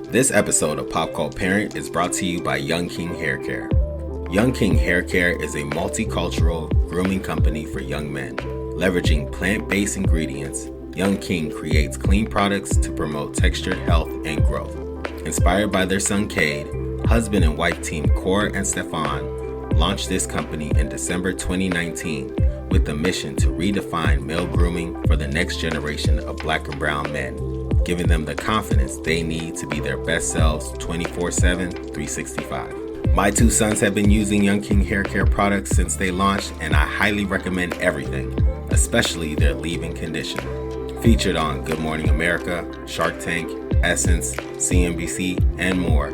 This episode of Pop Cult Parent is brought to you by Young King Hair Care. Young King Hair Care is a multicultural grooming company for young men. Leveraging plant-based ingredients, Young King creates clean products to promote textured health and growth. Inspired by their son Cade, husband and wife team Cor and Stefan launched this company in December 2019 with the mission to redefine male grooming for the next generation of Black and brown men, giving them the confidence they need to be their best selves 24/7, 365. My two sons have been using Young King Hair Care products since they launched, and I highly recommend everything, especially their leave-in conditioner. Featured on Good Morning America, Shark Tank, Essence, CNBC, and more,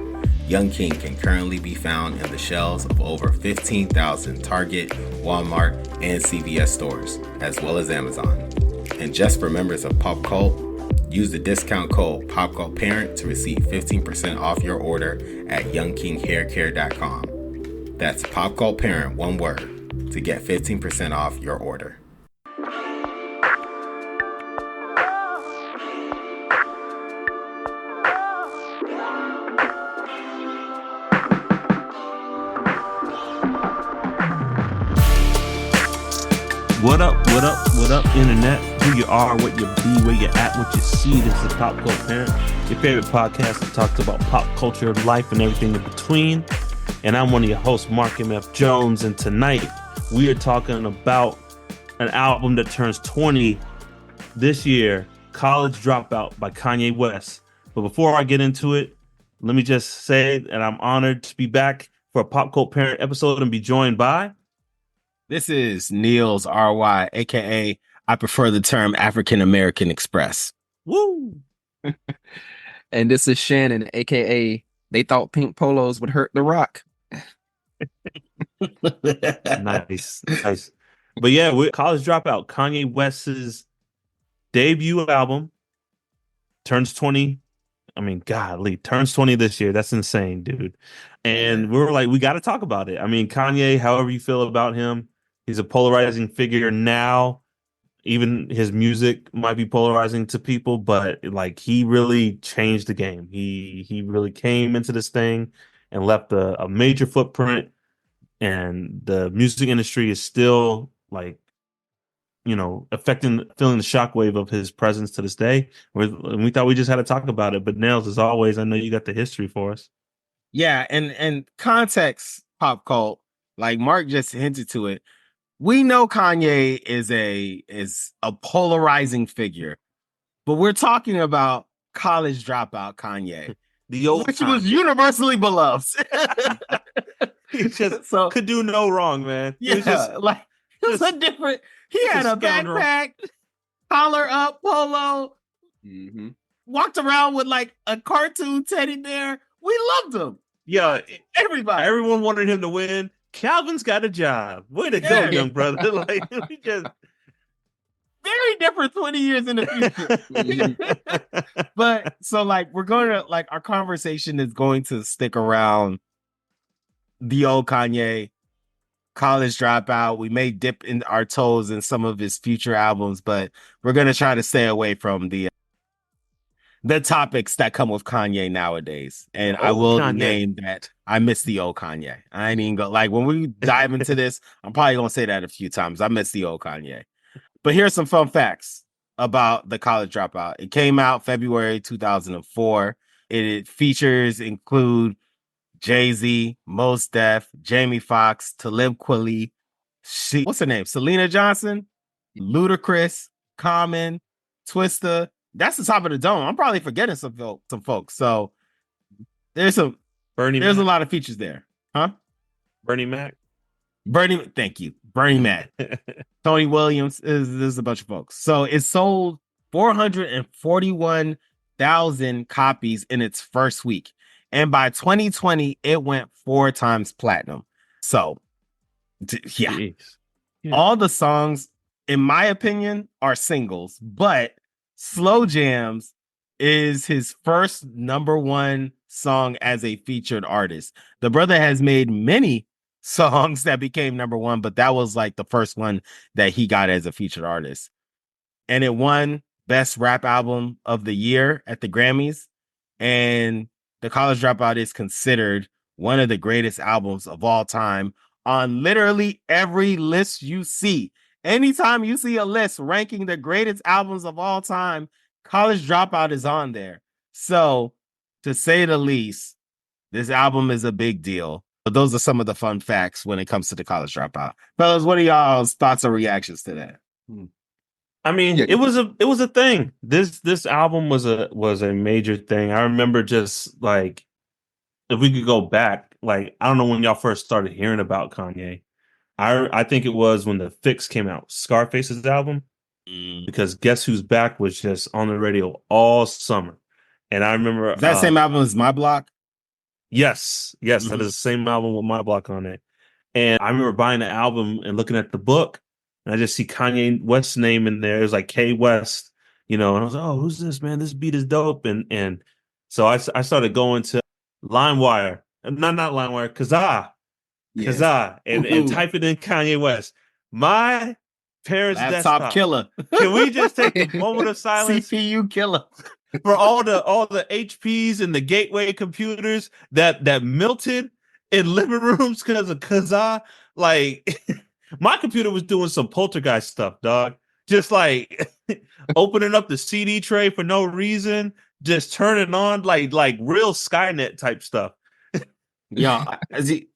Young King can currently be found in the shelves of over 15,000 Target, Walmart, and CVS stores, as well as Amazon. And just for members of Pop Cult, use the discount code PopCultParent to receive 15% off your order at YoungKingHairCare.com. That's PopCultParent, one word, to get 15% off your order. What up, internet? Who you are, what you be, where you at, what you see. This is Pop Cult Parent, your favorite podcast that talks about pop culture, life, and everything in between. And I'm one of your hosts, Mark M.F. Jones, and tonight we are talking about an album that turns 20 this year, College Dropout by Kanye West. But before I get into it, let me just say that I'm honored to be back for a Pop Cult Parent episode and be joined by... This is Niels RY, aka I prefer the term African American Express. Woo! And this is Shannon, aka they thought pink polos would hurt The Rock. Nice. But yeah, with College Dropout, Kanye West's debut album, turns 20. I mean, golly, turns 20 this year. That's insane, dude. And we were like, we got to talk about it. I mean, Kanye, however you feel about him, he's a polarizing figure now. Even his music might be polarizing to people, but like he really changed the game. He really came into this thing and left a major footprint. And the music industry is still like, you know, feeling the shockwave of his presence to this day. We thought we just had to talk about it. But Nels, as always, I know you got the history for us. Yeah, and context pop cult, like Mark just hinted to it. We know Kanye is a polarizing figure, but we're talking about College Dropout Kanye, The old which Kanye. was universally beloved. He just So could do no wrong, man. yeah, it was a different. He had a scoundrel. backpack, collar up, polo, walked around with like a cartoon teddy bear. We loved him. Yeah, Everybody. everyone wanted him to win. Calvin's got a job. Way to go, young brother. Like, we just Very different 20 years in the future. But so like we're going to like our conversation is going to stick around the old Kanye, College Dropout. We may dip in our toes in some of his future albums, but we're going to try to stay away from the topics that come with Kanye nowadays. And I will name that I miss the old Kanye. I ain't even go like when we dive into this, I'm probably gonna say that a few times. I miss the old Kanye. But here's some fun facts about the College Dropout. It came out February 2004. Features include Jay-Z, Mos Def, Jamie Foxx, Talib Kweli, what's her name? Selena Johnson, Ludacris, Common, Twista. That's the top of the dome. I'm probably forgetting some folks. So there's a lot of features there. Huh? Bernie Mac. Thank you. Bernie Mac. Tony Williams. There's a bunch of folks. So it sold 441,000 copies in its first week. And by 2020, it went 4 times platinum. So yeah. All the songs, in my opinion, are singles, but Slow Jams is his first number one song as a featured artist. The brother has made many songs that became number one, but that was like the first one that he got as a featured artist. And it won Best Rap Album of the Year at the Grammys. And The College Dropout is considered one of the greatest albums of all time on literally every list you see. Anytime you see a list ranking the greatest albums of all time, College Dropout is on there. So, to say the least, this album is a big deal. But those are some of the fun facts when it comes to the College Dropout. Fellas, what are y'all's thoughts or reactions to that? I mean, Yeah. it was a thing. This album was a major thing. I remember just like, if we could go back, like, I don't know when y'all first started hearing about Kanye. I think it was when The Fix came out, Scarface's album, because Guess Who's Back was just on the radio all summer. And I remember Is that same album as My Block? Yes, that is the same album with My Block on it. And I remember buying the album and looking at the book, and I just see Kanye West's name in there. It was like K West, and I was like, oh, who's this, man? This beat is dope. And so I started going to LimeWire, not LimeWire, Kazaa, and type it in Kanye West. My parents' Laptop desktop killer. Can we just take a moment of silence? CPU killer. For all the HPs and the gateway computers that melted in living rooms because of Kazaa. Like, my computer was doing some poltergeist stuff, dog. Just like opening up the CD tray for no reason, just turning on like real Skynet type stuff. Yeah,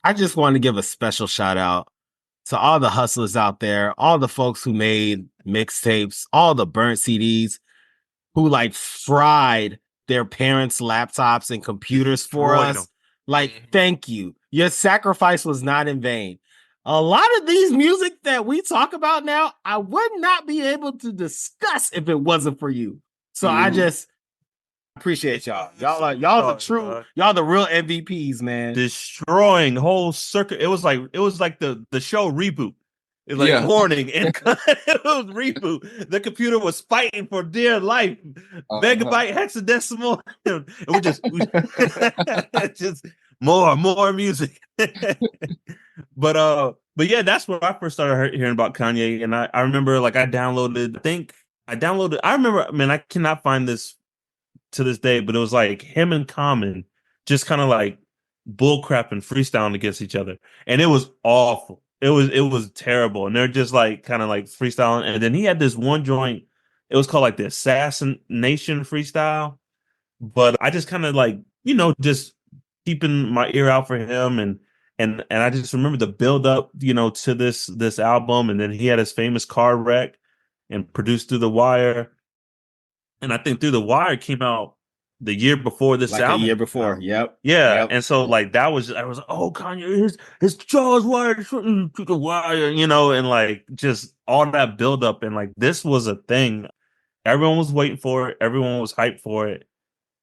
I just want to give a special shout out to all the hustlers out there, all the folks who made mixtapes, all the burnt CDs, who like fried their parents' laptops and computers for us. Like, thank you. Your sacrifice was not in vain. A lot of these music that we talk about now, I would not be able to discuss if it wasn't for you. So I just appreciate y'all. Y'all the true, y'all the real MVPs, man. Destroying whole circuit. It was like the show Reboot. It's like warning, and it was Reboot. The computer was fighting for dear life. Megabyte hexadecimal. And we just more music. But yeah, that's where I first started hearing about Kanye. And I remember like I remember, man, I cannot find this to this day, but it was like him and Common just kind of like bullcrap and freestyling against each other. And it was awful. It was terrible. And they're just like kind of like freestyling. And then he had this one joint, it was called like the Assassination Freestyle. But I just kind of like, just keeping my ear out for him. And I just remember the build up, to this album. And then he had his famous car wreck and produced Through the Wire. And I think Through the Wire came out the year before this album. A year before, yep. Yeah, yep. And so like I was like, oh, Kanye, his jaw's wired to the wire, and like just all that buildup, and like this was a thing. Everyone was waiting for it. Everyone was hyped for it,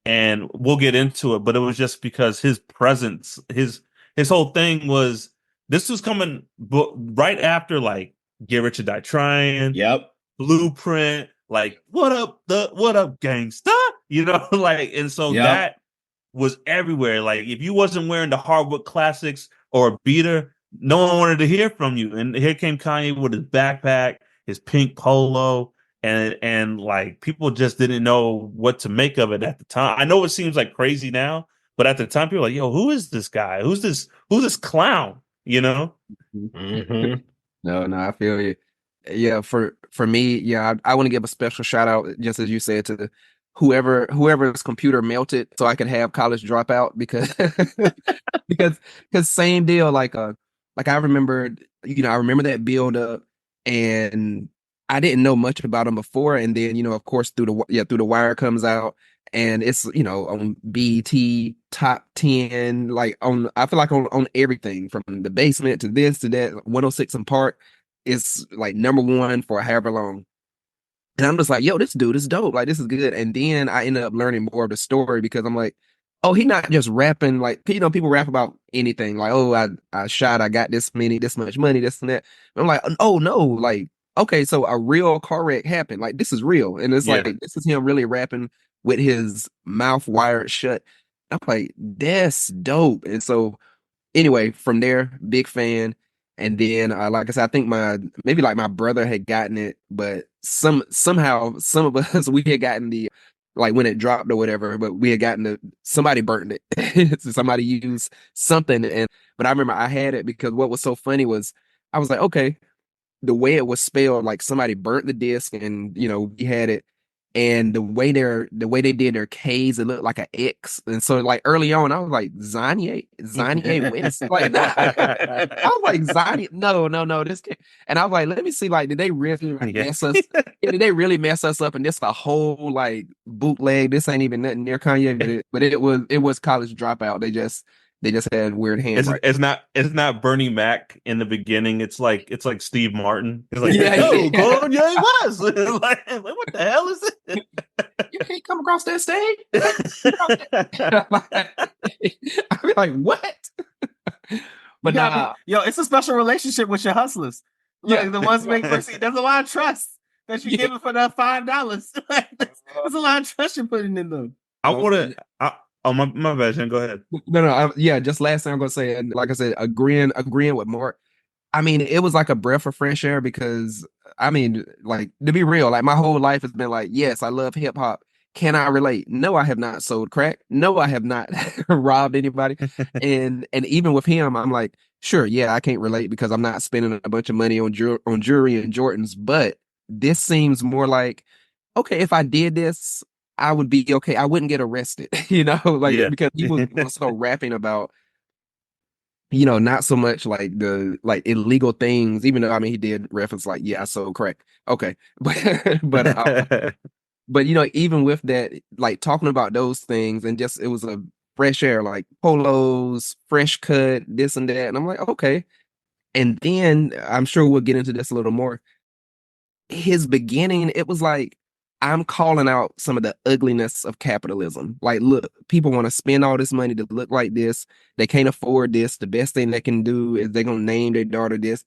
and we'll get into it. But it was just because his presence, his whole thing was this was coming right after like Get Rich or Die Trying. Yep. Blueprint. Like, what up, gangsta? Like, and so that was everywhere. Like, if you wasn't wearing the Hardwood Classics or a beater, no one wanted to hear from you. And here came Kanye with his backpack, his pink polo, and like people just didn't know what to make of it at the time. I know it seems like crazy now, but at the time people were like, yo, who is this guy? Who's this clown? Mm-hmm. No, I feel you. Yeah, for me, I want to give a special shout out, just as you said, to whoever's computer melted, so I could have College Dropout because because same deal. Like I remember, I remember that build up, and I didn't know much about him before, and then of course Through the Wire comes out, and it's on BET top 10, like I feel like on everything from The Basement to this to that, 106 and Park. It's like number one for however long. And I'm just like, yo, this dude is dope. Like, this is good. And then I ended up learning more of the story because I'm like, oh, he not just rapping. Like, people rap about anything. Like, oh, I got this much money, this and that. And I'm like, oh, no. Like, okay, so a real car wreck happened. Like, this is real. And it's like, this is him really rapping with his mouth wired shut. I'm like, that's dope. And so anyway, from there, big fan. And then, like I said, I think my brother had gotten it, but somehow some of us we had gotten the like when it dropped or whatever, but we had somebody burned it. So somebody used something. But I remember I had it because what was so funny was I was like, okay, the way it was spelled, like somebody burnt the disc and, we had it. And the way they did their K's, it looked like an X. And so like early on, I was like, Zanye West. Like, nah. I was like, Zanye, no, this can't. And I was like, let me see, like, did they really mess us? Did they really mess us up? And this a whole like bootleg. This ain't even nothing near Kanye, but it was College Dropout. They just had weird handwriting. It's not Bernie Mac in the beginning. It's like Steve Martin. It's like, Yeah. yo, Kanye West. like, what the hell is it? You can't come across that stage. I'd be like, what? But yo, it's a special relationship with your hustlers. Like, the ones make there's a lot of trust that you give it for that $5. There's a lot of trust you're putting in them. I want to. Oh, my bad, Jen. Go ahead. No. Just last thing I'm gonna say, and like I said, agreeing with Mark. I mean, it was like a breath of fresh air because, I mean, like, to be real, like my whole life has been like, yes, I love hip hop. Can I relate? No, I have not sold crack. No, I have not robbed anybody. And even with him, I'm like, sure, yeah, I can't relate because I'm not spending a bunch of money on jewelry and Jordans. But this seems more like, okay, if I did this, I would be okay. I wouldn't get arrested, because he was so rapping about, not so much like the illegal things, even though I mean he did reference like, yeah, I sold crack. Okay. But even with that, like talking about those things and just it was a fresh air, like polos, fresh cut, this and that. And I'm like, okay. And then I'm sure we'll get into this a little more. His beginning, it was like, I'm calling out some of the ugliness of capitalism. Like, look, people want to spend all this money to look like this. They can't afford this. The best thing they can do is they're gonna name their daughter this,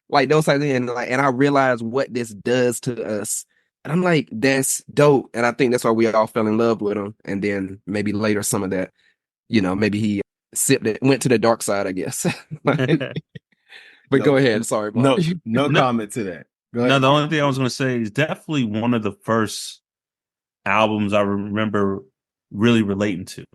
like those types of things. And I realize what this does to us. And I'm like, that's dope. And I think that's why we all fell in love with him. And then maybe later some of that, maybe he went to the dark side, I guess. But go ahead. Sorry, Mark. No comment to that. No, the only thing I was going to say is definitely one of the first albums I remember really relating to.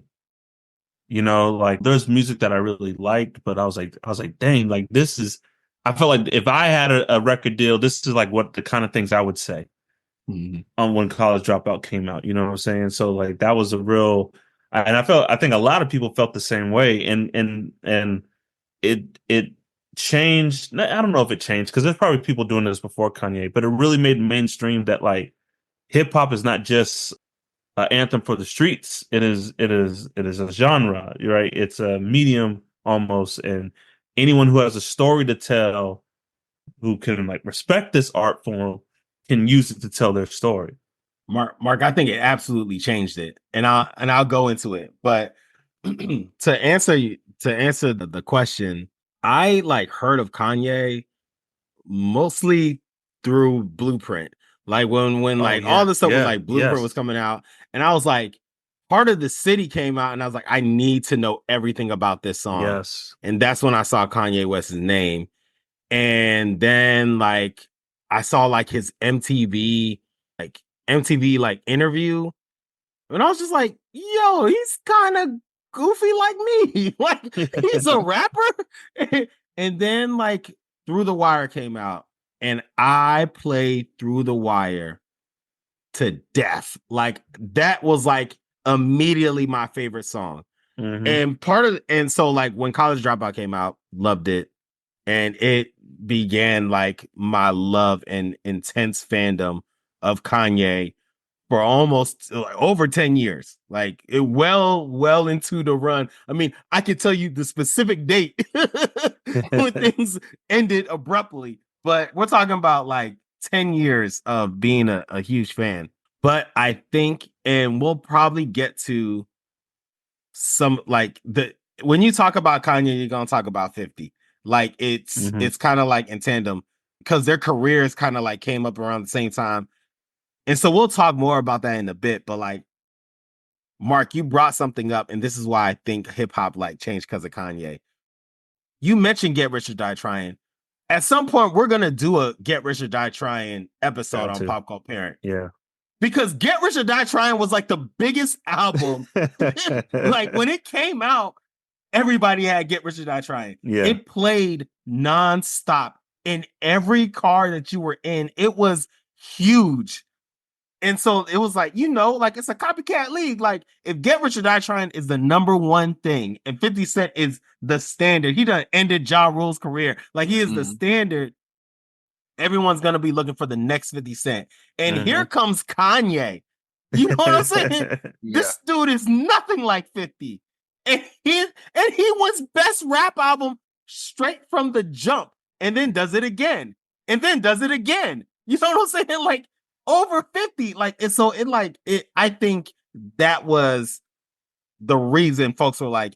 Like there's music that I really liked, but I was like, dang, like this is. I felt like if I had a record deal, this is like what the kind of things I would say when College Dropout came out. You know what I'm saying? So like that was a real, and I think a lot of people felt the same way, and it changed. I don't know if it changed because there's probably people doing this before Kanye, but it really made mainstream that like hip hop is not just an anthem for the streets. It is a genre, right? It's a medium almost, and anyone who has a story to tell, who can like respect this art form, can use it to tell their story. Mark, I think it absolutely changed it, and I'll go into it. But to answer the question, I like heard of Kanye mostly through Blueprint. Like when all the stuff was like Blueprint was coming out, and I was like, Heart of the City came out, and I was like, I need to know everything about this song. Yes. And that's when I saw Kanye West's name. And then like I saw like his MTV like interview. And I was just like, yo, he's kind of goofy like me. Like he's a rapper. And then like Through the Wire came out, and I played Through the Wire to death. Like that was like immediately my favorite song. And so like when College Dropout came out, loved it. And it began like my love and intense fandom of Kanye for almost like over 10 years, like it well into the run. I mean, I could tell you the specific date when things ended abruptly, but we're talking about like 10 years of being a huge fan. But I think, and we'll probably get to some like when you talk about Kanye, you're gonna talk about 50. Like it's kind of like in tandem because their careers kind of like came up around the same time. And so we'll talk more about that in a bit. But like, Mark, you brought something up, and this is why I think hip hop like changed because of Kanye. You mentioned Get Rich or Die Trying. At some point, we're gonna do a Get Rich or Die Trying episode on Pop Called Parent. Yeah. because Get Rich or Die Trying was like the biggest album. Like when it came out, everybody had Get Rich or Die Trying. Yeah. It played nonstop in every car that you were in. It was huge. And so it was like, like it's a copycat league. Like if Get Rich or Die Trying is the number one thing and 50 Cent is the standard, he done ended Ja Rule's career. Like he is the standard. Everyone's going to be looking for the next 50 Cent. And here comes Kanye. You know what I'm saying? This dude is nothing like 50. And he wins best rap album straight from the jump and then does it again. And then does it again. You know what I'm saying? Like over 50. I think that was the reason folks were like,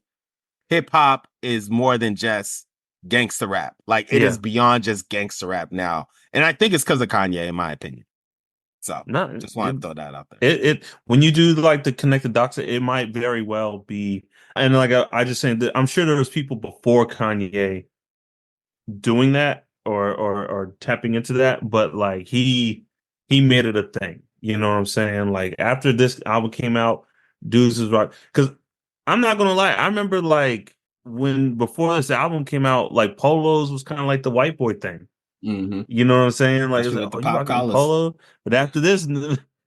hip hop is more than just gangster rap. Like it is beyond just gangster rap now. And I think it's because of Kanye, in my opinion. So just want to throw that out there. It when you do like the connect the dots, it might very well be. And like I just saying that I'm sure there was people before Kanye doing that or tapping into that, but like he made it a thing. You know what I'm saying? Like after this album came out, dudes was right. Because I'm not gonna lie, I remember like when before this album came out, like polos was kind of like the white boy thing. You know what I'm saying? Like, you rocking polo, but after this,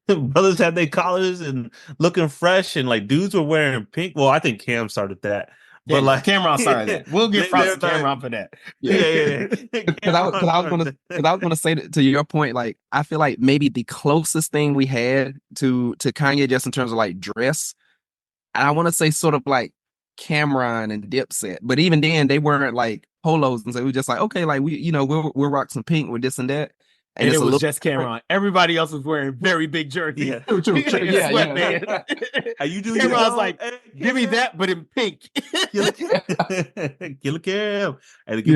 brothers had their collars and looking fresh, and like dudes were wearing pink. Well, I think Cam started that, but like Cameron started that. We'll get props to Cameron for that. Yeah. Because I was gonna say to your point, like I feel like maybe the closest thing we had to Kanye just in terms of like dress, and I want to say sort of like Cameron and Dipset, but even then they weren't like polos, and so it was just like, okay, like we'll rock some pink with this and that, and it was just Cameron. Everybody else was wearing very big jerseys. Yeah, true. Yeah. How you do? Cameron's like, give me that, but in pink. Killer Cam. And give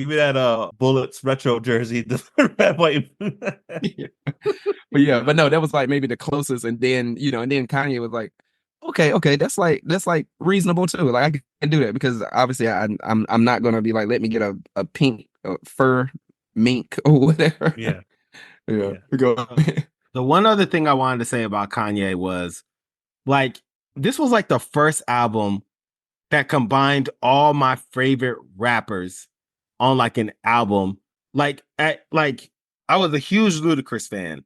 me that Bullets retro jersey, the red white. But no, that was like maybe the closest, and then Kanye was like, okay, that's like reasonable too. Like I can do that because obviously I'm not gonna be like, let me get a pink fur mink or whatever. Yeah. Go. The one other thing I wanted to say about Kanye was like this was like the first album that combined all my favorite rappers on like an album. Like I was a huge Ludacris fan.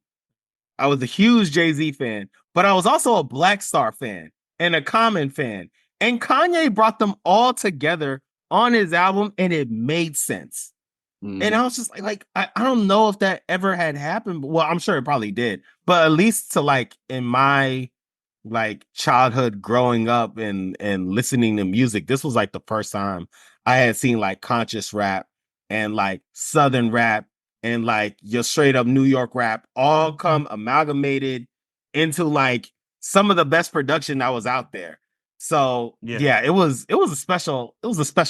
I was a huge Jay-Z fan, but I was also a Black Star fan and a Common fan. And Kanye brought them all together on his album and it made sense. And I was just like I don't know if that ever had happened. Well, I'm sure it probably did. But at least to like in my like childhood growing up and listening to music, this was like the first time I had seen like conscious rap and like Southern rap and like your straight up New York rap all come amalgamated into like some of the best production that was out there. So it was a special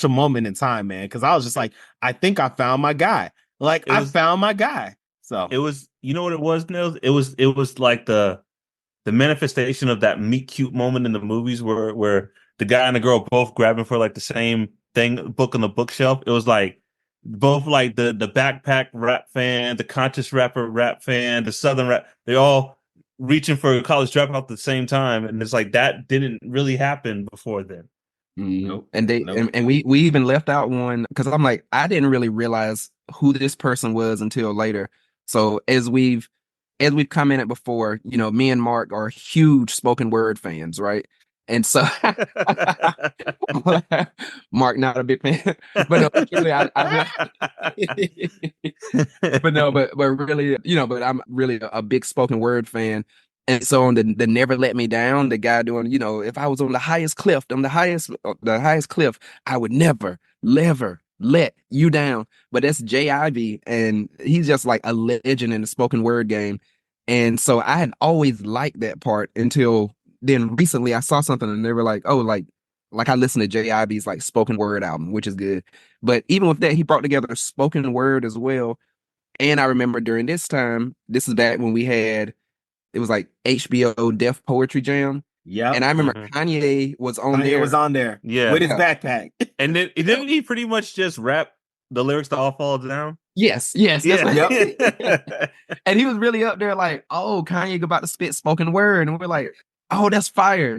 moment in time, man. Cause I was just like, I think I found my guy. Like I found my guy. So it was, you know what it was, Nils? It was like the manifestation of that meet cute moment in the movies where the guy and the girl both grabbing for like the same thing, book on the bookshelf. It was like both like the backpack rap fan, the conscious rapper rap fan, the Southern rap, they all reaching for a College Dropout at the same time. And it's like that didn't really happen before then. Nope. And we even left out one because I'm like, I didn't really realize who this person was until later. So as we've commented before, me and Mark are huge spoken word fans, right? And so Mark not a big fan, but no, really, but really, but I'm really a big spoken word fan. And so on the Never Let Me Down, the guy doing, if I was on the highest cliff, the highest cliff, I would never let you down. But that's J.I.V. and he's just like a legend in the spoken word game. And so I had always liked that part until then recently I saw something and they were like, oh, like I listened to J.I.V.'s like spoken word album, which is good. But even with that, he brought together a spoken word as well. And I remember during this time, this is back when it was like HBO Def Poetry Jam. Yeah. And I remember Kanye was on there. Yeah. With his backpack. And then didn't he pretty much just rap the lyrics to All Fall Down? Yes. That's Yeah. what, and he was really up there like, oh, Kanye about to spit spoken word. And we're like, oh, that's fire.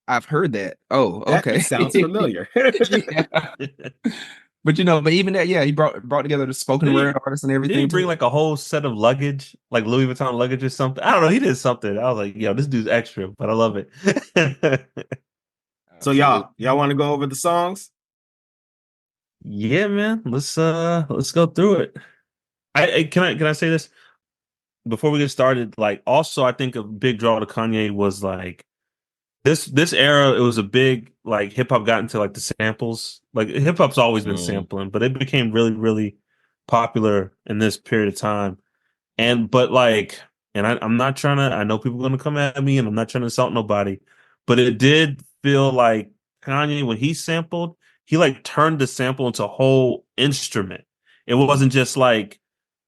I've heard that. Oh, That okay. sounds familiar. Yeah. But but even that, he brought together the spoken word artists and Did everything. he bring like a whole set of luggage, like Louis Vuitton luggage or something? I don't know. He did something. I was like, yo, this dude's extra, but I love it. So y'all want to go over the songs? Yeah, man. Let's go through it. Can I say this before we get started? Like, also, I think a big draw to Kanye was like this era. It was a big like hip hop got into like the samples. Like hip hop's always been sampling, but it became really, really popular in this period of time. I'm not trying to. I know people are gonna come at me, and I'm not trying to insult nobody, but it did feel like Kanye when he sampled, he like turned the sample into a whole instrument. It wasn't just like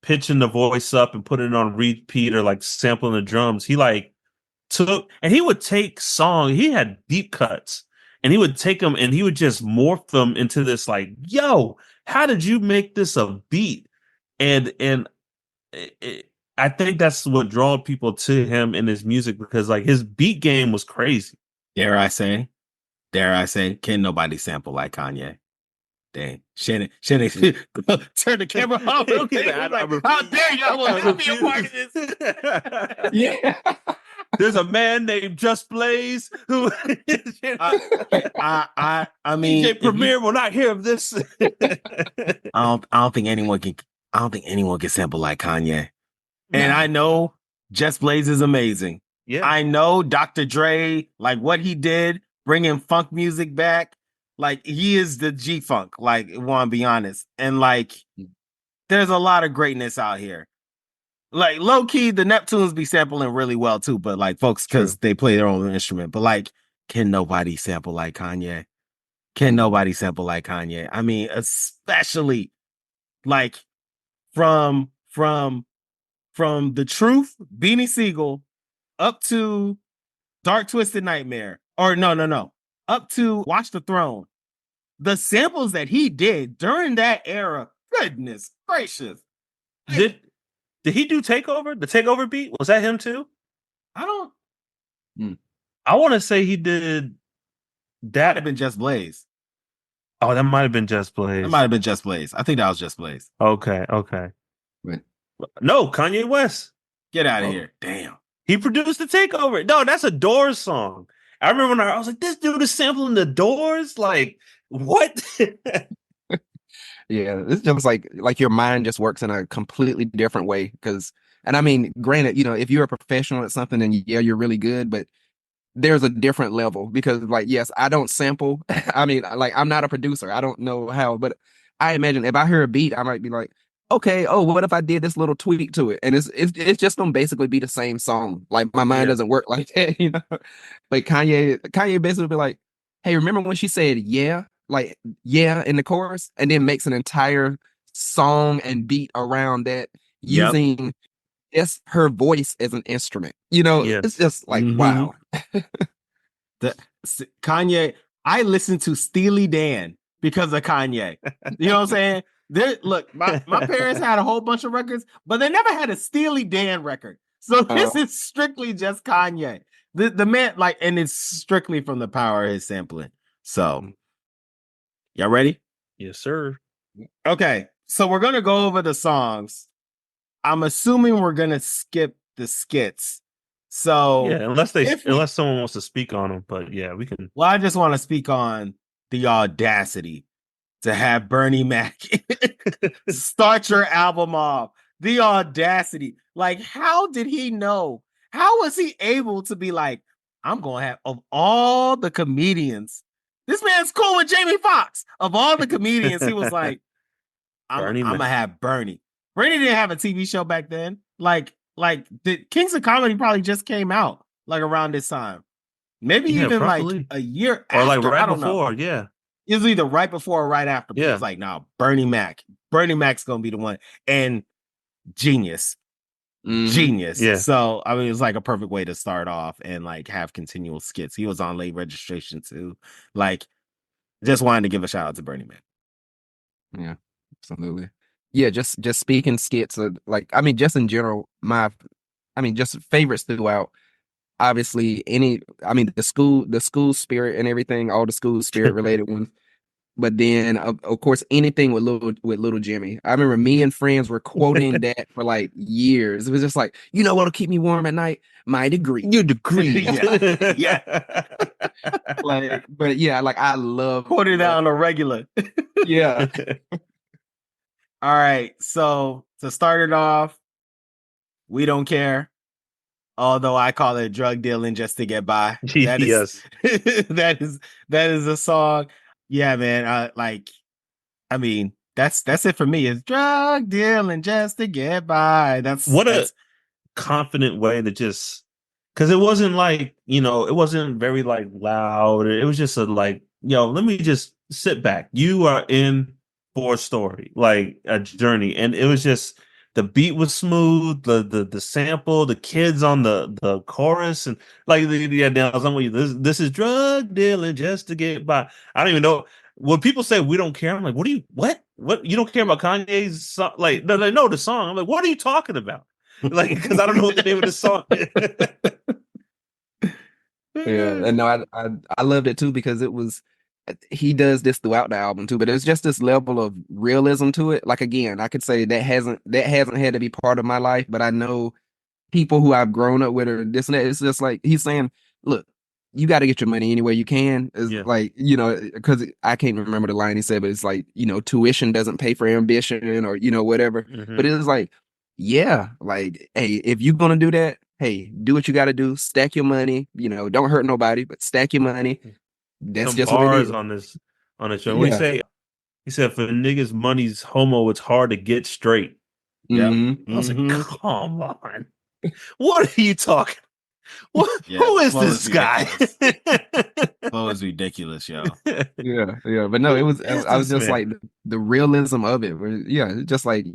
pitching the voice up and putting it on repeat or like sampling the drums. He like he would take he had deep cuts and he would take them and he would just morph them into this like, yo, how did you make this a beat? And I think that's what drew people to him in his music because like his beat game was crazy. Dare I say, can nobody sample like Kanye? Dang, Shannon, turn the camera off. Okay, how dare y'all want to be a part of this? Yeah. There's a man named Just Blaze who I mean DJ Premier will not hear of this. I don't think anyone can sample like Kanye. And I know Just Blaze is amazing. Yeah. I know Dr. Dre, like what he did, bringing funk music back. Like he is the G-Funk, like want to be honest. And like there's a lot of greatness out here. Like low key, the Neptunes be sampling really well too, but like folks, because they play their own instrument. But like, can nobody sample like Kanye? Can nobody sample like Kanye? I mean, especially like from The Truth, Beanie Siegel, up to Dark Twisted Nightmare, or no, up to Watch the Throne. The samples that he did during that era, goodness gracious. Did he do Takeover? The Takeover beat? Was that him too? I want to say he did that. Might have been Just Blaze. Oh, that might have been Just Blaze. That might have been Just Blaze. I think that was Just Blaze. Okay. Right. No, Kanye West. Get out of here. Damn. He produced the Takeover. No, that's a Doors song. I remember when I was like, this dude is sampling the Doors? Like, what? Yeah, it's just like your mind just works in a completely different way. And I mean, granted, if you're a professional at something, then you're really good, but there's a different level because, like, yes, I don't sample. I mean, like, I'm not a producer. I don't know how, but I imagine if I hear a beat, I might be like, okay, oh, what if I did this little tweak to it? And it's just gonna basically be the same song. Like my mind doesn't work like that, Like Kanye basically be like, hey, remember when she said yeah in the chorus, and then makes an entire song and beat around that using just her voice as an instrument. It's just like wow. Kanye, I listened to Steely Dan because of Kanye. You know what I'm saying? Look, my parents had a whole bunch of records, but they never had a Steely Dan record. So this is strictly just Kanye. The man, like, and it's strictly from the power of his sampling. So, y'all ready? Yes, sir. Okay, so we're gonna go over the songs. I'm assuming we're gonna skip the skits. So yeah, unless someone wants to speak on them, but yeah, we can. Well, I just want to speak on the audacity to have Bernie Mac start your album off. The audacity. Like, how did he know? How was he able to be like, I'm going to have, of all the comedians, this man's cool with Jamie Foxx. Of all the comedians, he was like, I'm going to have Bernie. Bernie didn't have a TV show back then. Like the Kings of Comedy probably just came out like around this time. Maybe even probably. Like a year or after. like right before, know. Yeah. It was either right before or right after. Yeah. It's like, no, Bernie Mac's gonna be the one. And genius. Genius. Yeah. So I mean, it's like a perfect way to start off and like have continual skits. He was on Late Registration too. Like, just wanted to give a shout out to Bernie Mac. Yeah. Absolutely. Yeah, just speaking skits, like I mean, just in general, just favorites throughout. Obviously, the school spirit and everything, all the school spirit related ones. But then, of course, anything with little Jimmy. I remember me and friends were quoting that for like years. It was just like, you know what'll keep me warm at night? My degree. Your degree. Yeah. Like, but yeah, like I love Quote it out on a regular. Yeah. All right. So to start it off, We Don't Care. Although I call it drug dealing just to get by. That is, Yes. that is a song. Yeah, man. That's it for me. It's drug dealing just to get by. That's a confident way to just, because it wasn't like, it wasn't very like loud. It was just like, let me just sit back. You are in for a story, like a journey. And it was just, the beat was smooth, the sample, the kids on the chorus, and like this is drug dealing just to get by. I don't even know when people say we don't care. I'm like, what you don't care about Kanye's song? Like, no, they know the song. I'm like, what are you talking about? Like, because I don't know what the name of the song is. Yeah, and no, I loved it too because he does this throughout the album too, but it's just this level of realism to it. Like again, I could say that hasn't had to be part of my life, but I know people who I've grown up with or this and that. It's just like he's saying, look, you got to get your money any way you can. It's like, because I can't remember the line he said, but it's like, tuition doesn't pay for ambition or, whatever. Mm-hmm. But it was like, yeah, like, hey, if you're going to do that, hey, do what you got to do. Stack your money, don't hurt nobody, but stack your money. That's Some just bars what it is. on the show. What do you say? He said, for niggas, money's homo, it's hard to get straight. Yeah. Mm-hmm. I was like, come on. What are you talking? Who is this guy? Flo is ridiculous, yo. Yeah. But no, it was. I was just like the realism of it. Yeah, just like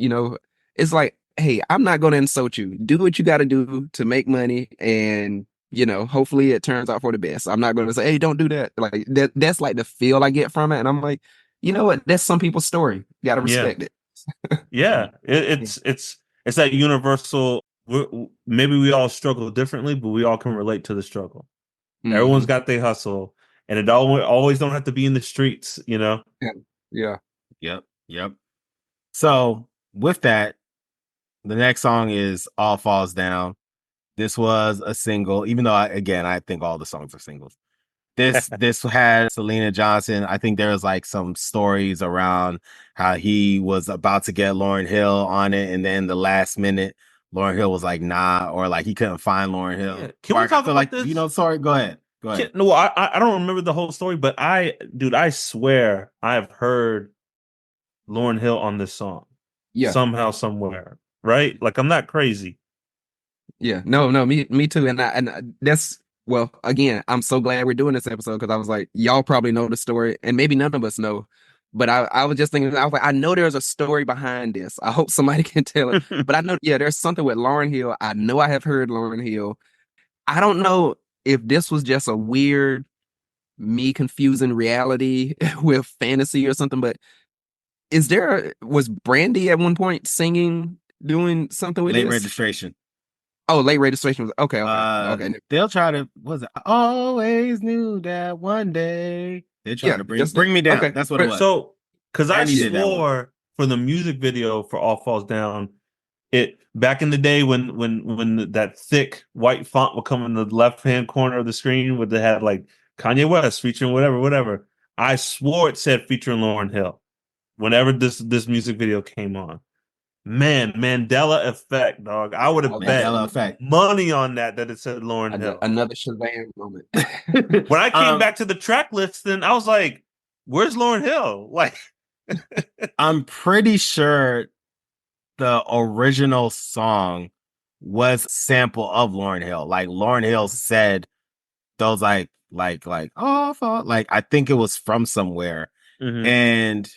it's like, hey, I'm not going to insult you. Do what you got to do to make money, and hopefully it turns out for the best. I'm not going to say, hey, don't do that. Like that. That's like the feel I get from it, and I'm like, you know what? That's some people's story. Got to respect it. Yeah, it's that universal. Maybe we all struggle differently, but we all can relate to the struggle. Mm-hmm. Everyone's got their hustle, and it always don't have to be in the streets, Yeah. Yep. So with that, the next song is All Falls Down. This was a single, even though I think all the songs are singles. This had Selena Johnson. I think there was like some stories around how he was about to get Lauryn Hill on it, and then the last minute Lauryn Hill was like, nah, or like he couldn't find Lauryn Hill. Yeah. Can we talk about this? Sorry, go ahead. No, I don't remember the whole story, but I swear I've heard Lauryn Hill on this song. Yeah. Somehow, somewhere. Right? Like, I'm not crazy. Yeah. No, me too. And that's, well, again, I'm so glad we're doing this episode because I was like, y'all probably know the story, and maybe none of us know. But I was just thinking, I was like, I know there's a story behind this. I hope somebody can tell it. But I know, there's something with Lauryn Hill. I know I have heard Lauryn Hill. I don't know if this was just a weird, me confusing reality with fantasy or something, but was Brandy at one point doing something with Late this? Registration. Oh, Late Registration was okay. They'll try to. Was it? I always knew that one day they try to bring me down. Okay. That's what it was. So, because I swore for the music video for All Falls Down, it back in the day when that thick white font would come in the left hand corner of the screen, where they had like Kanye West featuring whatever. I swore it said featuring Lauryn Hill. Whenever this music video came on. Man, Mandela effect, dog. I would have bet money on that it said Lauryn Hill. Another Shazam moment. When I came back to the track list, then I was like, where's Lauryn Hill? Like, I'm pretty sure the original song was a sample of Lauryn Hill. Like, Lauryn Hill said those like, oh, like, I think it was from somewhere. Mm-hmm. And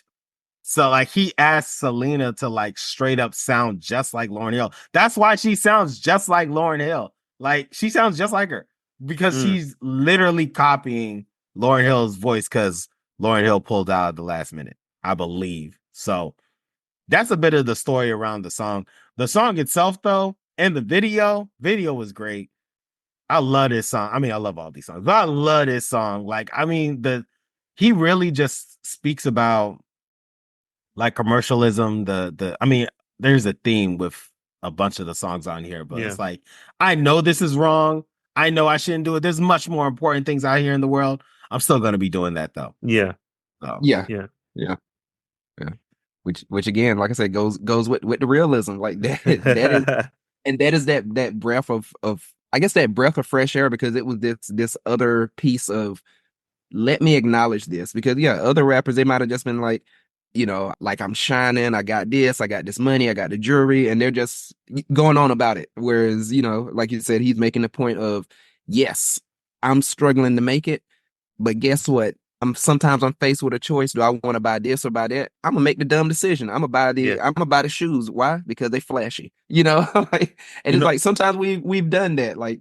so, like, he asked Selena to, like, straight up sound just like Lauryn Hill. That's why she sounds just like Lauryn Hill. Like, she sounds just like her. Because she's literally copying Lauryn Hill's voice because Lauryn Hill pulled out at the last minute, I believe. So, that's a bit of the story around the song. The song itself, though, and the video was great. I love this song. I mean, I love all these songs, but I love this song. Like, I mean, he really just speaks about like commercialism. I mean, there's a theme with a bunch of the songs on here, but it's like, I know this is wrong. I know I shouldn't do it. There's much more important things out here in the world. I'm still going to be doing that though. Yeah. So, Yeah. Yeah. Which again, like I said, goes with the realism. Like that is that breath of I guess that breath of fresh air, because it was this other piece of, let me acknowledge this, because other rappers, they might have just been like, like, I'm shining, I got this money, I got the jewelry, and they're just going on about it. Whereas, like you said, he's making the point of, yes, I'm struggling to make it, but guess what? Sometimes I'm faced with a choice. Do I want to buy this or buy that? I'm gonna make the dumb decision. I'm gonna buy the shoes. Why? Because they flashy. Like, and it's like sometimes we've done that. Like,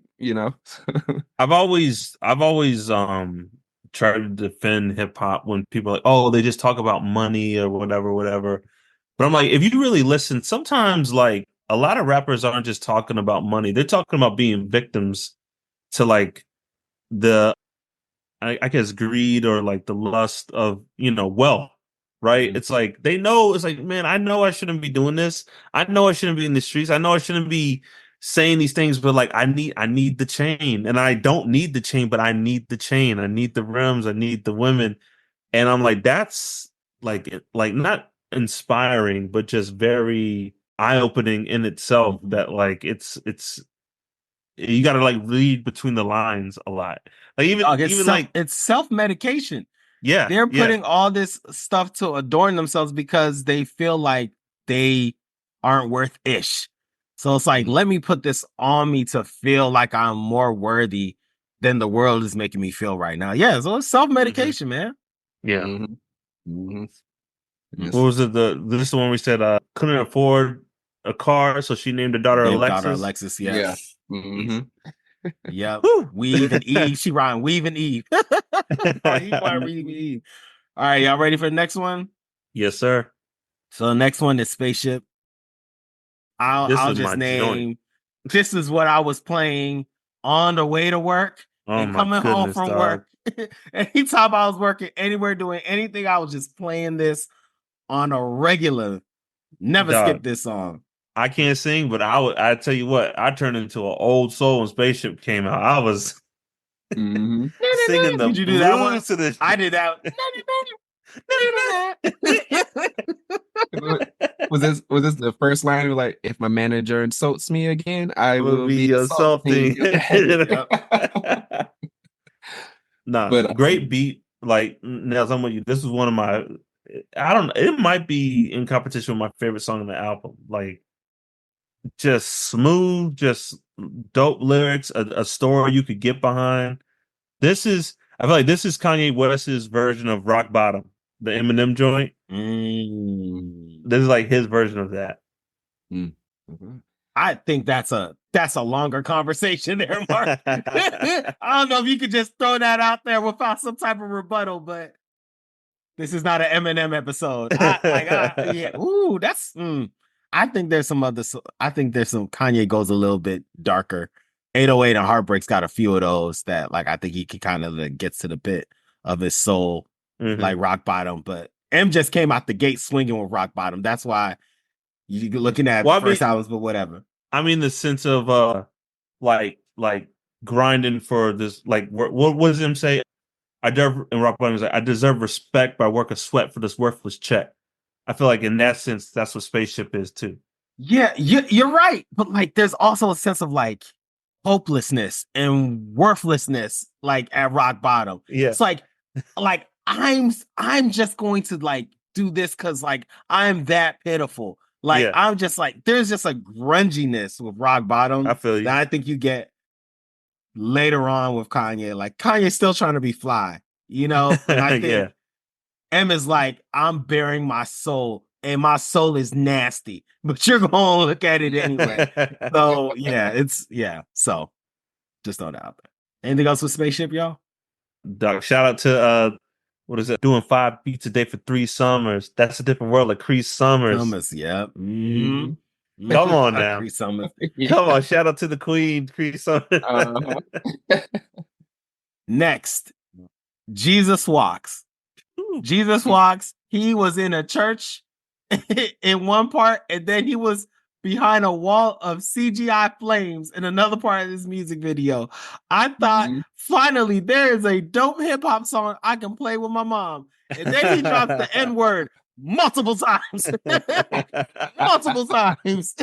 I've always tried to defend hip hop when people are like, oh, they just talk about money or whatever. But I'm like, if you really listen, sometimes like a lot of rappers aren't just talking about money. They're talking about being victims to like the, I guess, greed or like the lust of, wealth, right? Mm-hmm. It's like, they know, it's like, man, I know I shouldn't be doing this. I know I shouldn't be in the streets. I know I shouldn't be saying these things, but like, I need the chain, and I don't need the chain, but I need the chain. I need the rims. I need the women. And I'm like, that's like not inspiring, but just very eye-opening in itself, that like, it's, you got to like read between the lines a lot. Like it's self-medication. Yeah. They're putting all this stuff to adorn themselves because they feel like they aren't worth ish. So it's like, let me put this on me to feel like I'm more worthy than the world is making me feel right now. Yeah. So it's self-medication, man. Yeah. Mm-hmm. Mm-hmm. Yes. What was it? This is the one we said couldn't afford a car, so she named her daughter Alexis. Yeah. Yeah. Mm-hmm. Yep. Weave and Eve. She rhymed Weave and Eve. Weave and Eve. All right, y'all ready for the next one? Yes, sir. So the next one is Spaceship. I'll just name. This is what I was playing on the way to work and coming home from work. Anytime I was working anywhere, doing anything, I was just playing this on a regular. Never skip this song. I can't sing, but I tell you what, I turned into an old soul when Spaceship came out. I was singing the Did you do that one? To this. I did that. Was this the first line? You're like, if my manager insults me again, I will be assaulting. Nah, but great beat. Like, now I'm with you. This is one of my, it might be in competition with my favorite song on the album. Like, just smooth, just dope lyrics, a story you could get behind. I feel like this is Kanye West's version of Rock Bottom, the Eminem joint. This is like his version of that. Mm-hmm. I think that's a longer conversation there, Mark. I don't know if you could just throw that out there without some type of rebuttal, but this is not an Eminem episode. Ooh, that's. I think there's some Kanye goes a little bit darker. 808 and Heartbreak's got a few of those that, like, I think he can kind of gets to the bit of his soul, like Rock Bottom. But M just came out the gate swinging with Rock Bottom. That's why you're looking at the first albums, but whatever. I mean, the sense of like grinding for this. Like, what does him say? And Rock Bottom is like, I deserve respect by work of sweat for this worthless check. I feel like in that sense, that's what Spaceship is too. Yeah, you're right. But like, there's also a sense of like hopelessness and worthlessness, like at rock bottom. Yeah, it's like I'm just going to like do this because like I'm that pitiful. Like I'm just like, there's just a grunginess with Rock Bottom. I feel you. That I think you get later on with Kanye. Like, Kanye's still trying to be fly, And I think M is like, I'm bearing my soul, and my soul is nasty, but you're gonna look at it anyway. So So just throw that out there. Anything else with Spaceship, y'all? Doc, shout out to what is it? Doing 5 beats a day for 3 summers. That's a different world. Like Cree Summers. Summers, yep. Mm-hmm. Come on now. Cree Summers. Come on. Shout out to the Queen, Cree Summers. Next, Jesus Walks. Jesus Walks. He was in a church in one part, and then he was behind a wall of CGI flames in another part of this music video. I thought, finally, there is a dope hip hop song I can play with my mom. And then he drops the N-word multiple times. Multiple times.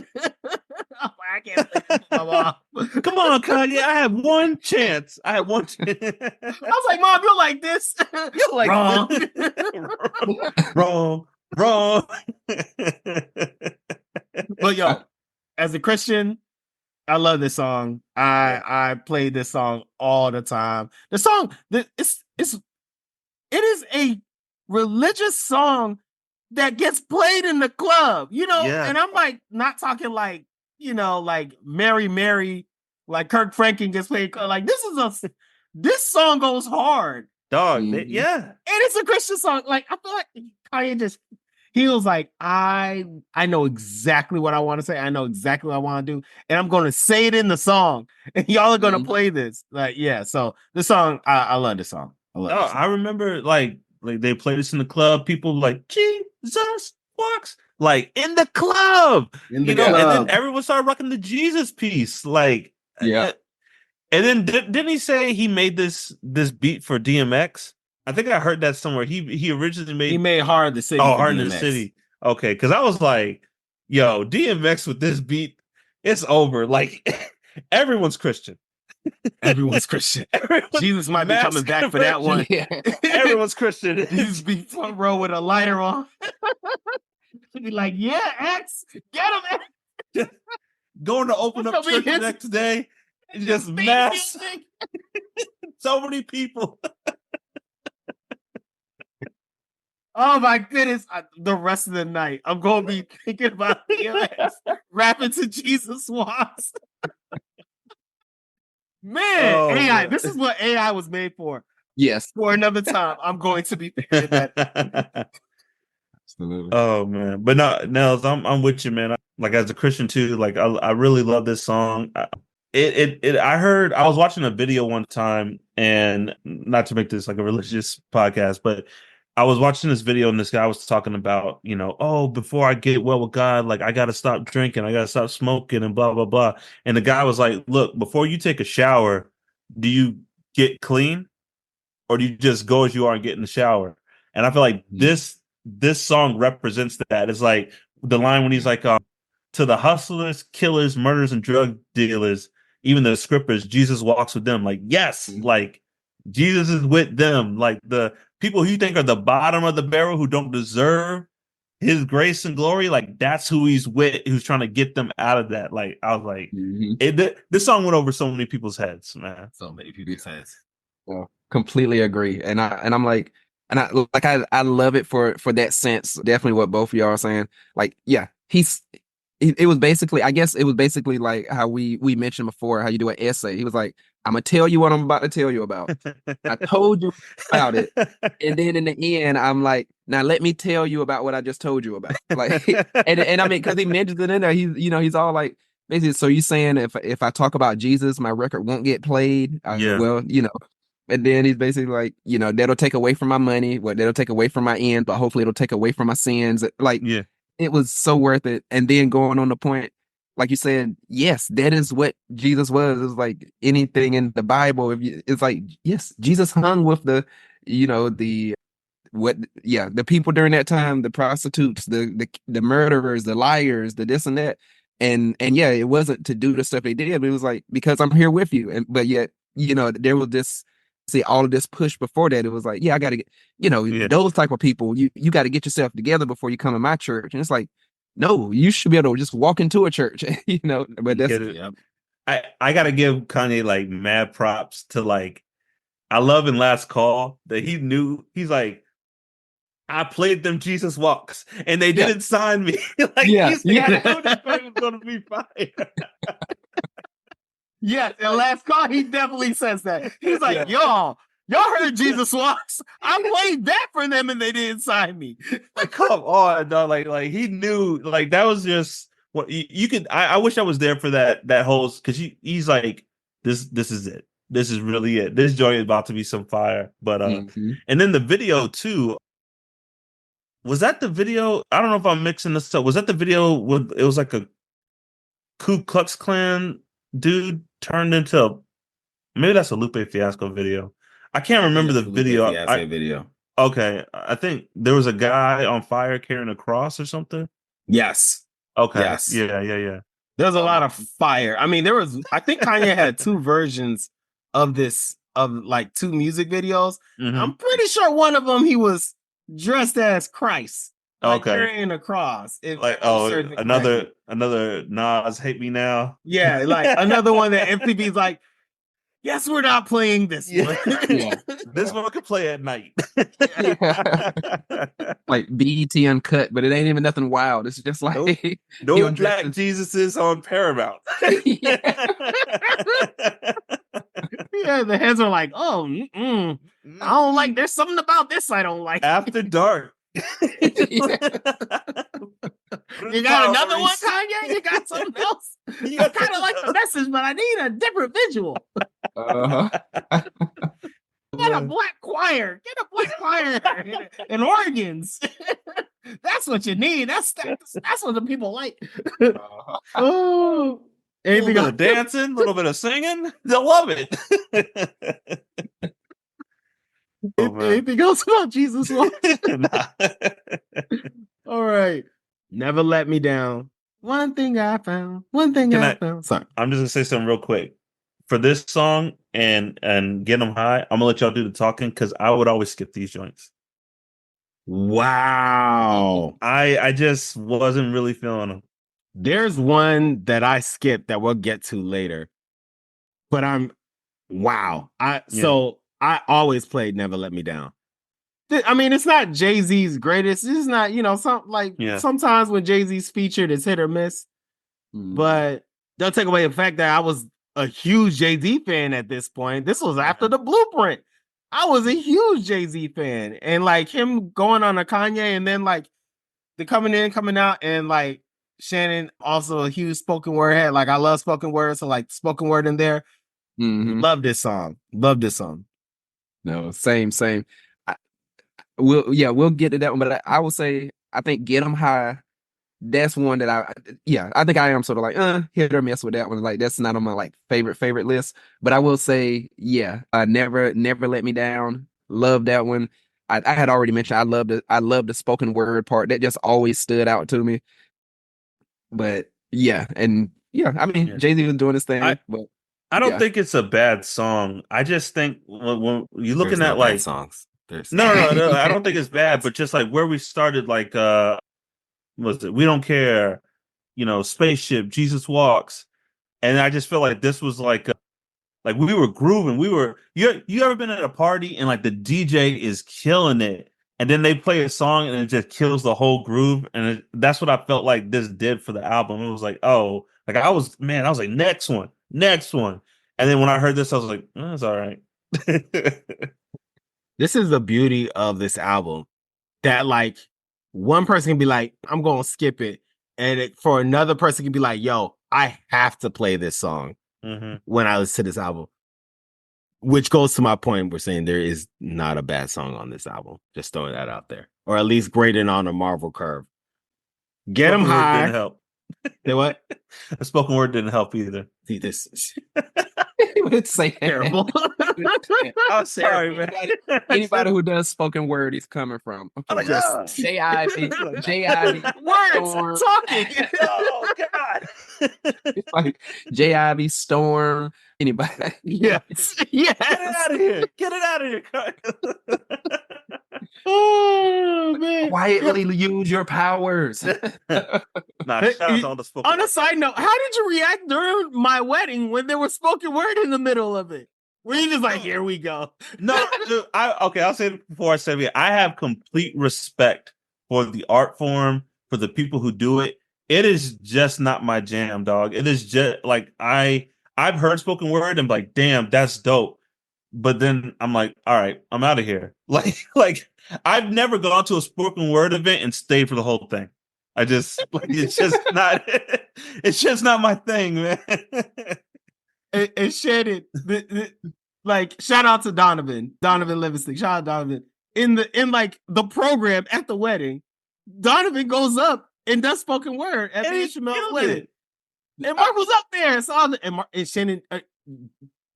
I can't play this with my mom. Come on, Kanye. I had one chance. I was like, Mom, you're like this. You're like wrong. Wrong. But yo, as a Christian, I love this song. I play this song all the time. The song, it is a religious song that gets played in the club, you know. Yeah. And I'm like, not talking like, you know, like Mary Mary, like Kirk Franklin gets played. Like this song goes hard, dog. Yeah, and it's a Christian song. Like I feel like Kanye he was like, I know exactly what I want to say. I know exactly what I want to do, and I'm going to say it in the song, and y'all are going to play this. Like, yeah. So the song, I love this song. I remember like they played this in the club. People like Jesus Walks. Like in the club, club. And then everyone started rocking the Jesus piece. Like, yeah. And then didn't he say he made this beat for DMX? I think I heard that somewhere. He originally made Hard in the City. Oh, Hard in the City. Okay, because I was like, yo, DMX with this beat, it's over. Like everyone's Christian. Everyone's Christian. Jesus might be coming back for that one. Yeah. Everyone's Christian. He's be front row with a lighter on. To be like, yeah, X, get him, X. Going to open up church the next day, and just mass. So many people. Oh my goodness! The rest of the night, I'm going to be thinking about DMX rapping to Jesus Walks. Man, AI. This is what AI was made for. Yes. For another time, I'm going to be thinking that. Absolutely. Oh man, but no, Nels, I'm with you, man. Like as a Christian too, like I really love this song. I was watching a video one time, and not to make this like a religious podcast, but I was watching this video and this guy was talking about, you know, before I get well with God, like I got to stop drinking, I got to stop smoking and blah, blah, blah. And the guy was like, look, before you take a shower, do you get clean or do you just go as you are and get in the shower? And I feel like this song represents that. It's like the line when he's like, to the hustlers, killers, murderers, and drug dealers, even the scripters, Jesus walks with them. Like, yes, like Jesus is with them. Like the people who you think are the bottom of the barrel who don't deserve his grace and glory, like that's who he's with, who's trying to get them out of that. Like I was like, this song went over so many people's heads, man. So many people's heads. Well, completely agree. And I'm like, I love it for that sense. Definitely what both of y'all are saying. Like, yeah, it was basically, I guess it was basically like how we mentioned before, how you do an essay. He was like, I'm going to tell you what I'm about to tell you about. I told you about it. And then in the end, I'm like, now let me tell you about what I just told you about. Like, and I mean, because he mentions it in there, he's all like, basically, so you saying if I talk about Jesus, my record won't get played? Well, and then he's basically like, that'll take away from my money. That'll take away from my end, but hopefully it'll take away from my sins. Like, it was so worth it. And then going on the point, like you said, yes, that is what Jesus was. It's like anything in the Bible. It's like, yes, Jesus hung with the people during that time, the prostitutes, the murderers, the liars, the this and that. And yeah, it wasn't to do the stuff they did, but it was like, because I'm here with you. But yet, there was this, all of this push before that. It was like, yeah, I got to get, those type of people, you got to get yourself together before you come to my church. And it's like, no, you should be able to just walk into a church, but that's I got to give Kanye like mad props to like, I love in Last Call that he knew, he's like, I played them Jesus Walks and they didn't sign me. Like, I knew this play was going to be fire. Yes, in Last Call, he definitely says that. He's like, y'all, Y'all heard Jesus Walks? I played that for them and they didn't sign me. Like, come on, dog. Like he knew. Like that was just what you could. I wish I was there for that whole because he's like this. This is it. This is really it. This joint is about to be some fire. But and then the video too. Was that the video? I don't know if I'm mixing this up. Was that the video with it was like a Ku Klux Klan dude turned into maybe that's a Lupe Fiasco video. I can't remember the video. Video. Okay, I think there was a guy on fire carrying a cross or something. Yes. Okay. Yes. Yeah. There's a lot of fire. I mean, I think Kanye had two versions of this, of like two music videos. Mm-hmm. I'm pretty sure one of them he was dressed as Christ. Like Okay. carrying a cross. Another Nas Hate Me Now. Yeah, like another one that MTV's like, yes, we're not playing this one. Yeah. This one could play at night. Like BET Uncut, but it ain't even nothing wild. It's just like no Black Jesuses on Paramount. Yeah, the heads are like, oh, I don't like. There's something about this I don't like. After dark. You got another one, Kanye? You got something else? I kind of like the message, but I need a different visual. Get a black choir. Get a black choir and organs. That's what you need. That's what the people like. Oh, a little bit of dancing, a little bit of singing. They'll love it. Anything else about Jesus? Nah. All right. Never let me down. One thing I found. One thing I found. Sorry. I'm just gonna say something real quick. For this song and Get 'Em High, I'm gonna let y'all do the talking because I would always skip these joints. Wow. I just wasn't really feeling them. There's one that I skipped that we'll get to later. But So I always played Never Let Me Down. I mean, it's not Jay-Z's greatest. It's not, sometimes when Jay-Z's featured, it's hit or miss. But don't take away the fact that I was a huge Jay-Z fan at this point. This was after the Blueprint. I was a huge Jay-Z fan. And like him going on a Kanye and then like the coming in, coming out, and like Shannon also a huge spoken word head. Like I love spoken word, so like spoken word in there. Love this song. No, same. We'll get to that one, but I will say I think Get 'Em High. That's one that I think I am sort of like hit or miss with that one. Like that's not on my like favorite list. But I will say, never let me down. Love that one. I had already mentioned I love the spoken word part. That just always stood out to me. But I mean Jay-Z was doing his thing. But I don't think it's a bad song. I just think when you're looking at like songs. No, I don't think it's bad, but just like where we started, like was it We Don't Care, Spaceship, Jesus Walks, and I just feel like this was like we were grooving. You ever been at a party and like the DJ is killing it, and then they play a song and it just kills the whole groove, and that's what I felt like this did for the album. It was like, oh, like I was like next one, and then when I heard this, I was like, it's all right. This is the beauty of this album that like one person can be like, I'm going to skip it. And for another person can be like, yo, I have to play this song when I listen to this album. Which goes to my point. We're saying there is not a bad song on this album. Just throwing that out there. Or at least grading on a Marvel curve. Get 'Em High. Didn't help. Say what? The spoken word didn't help either. See, this is it's terrible. I'm sorry, man. Anybody who does spoken word, he's coming from. J.I.V. Words talking. Oh God. It's like J.I.V. Storm. Anybody? Yes. Get it out of here. Oh man! Quietly use your powers. On a side note, how did you react during my wedding when there was spoken word in the middle of it? Were you just like, "Here we go"? No, dude, I'll say it before I say it. I have complete respect for the art form, for the people who do it. It is just not my jam, dog. It is just like I've heard spoken word and like, damn, that's dope. but then I'm like, all right, I'm out of here. Like I've never gone to a spoken word event and stayed for the whole thing. I just like it's just not it's just not my thing, man. And Shannon, like shout out to Donovan Livingston. Shout out Donovan. In like the program at the wedding, Donovan goes up and does spoken word at the Ismael's wedding. And Mark was up there and saw it. And Shannon,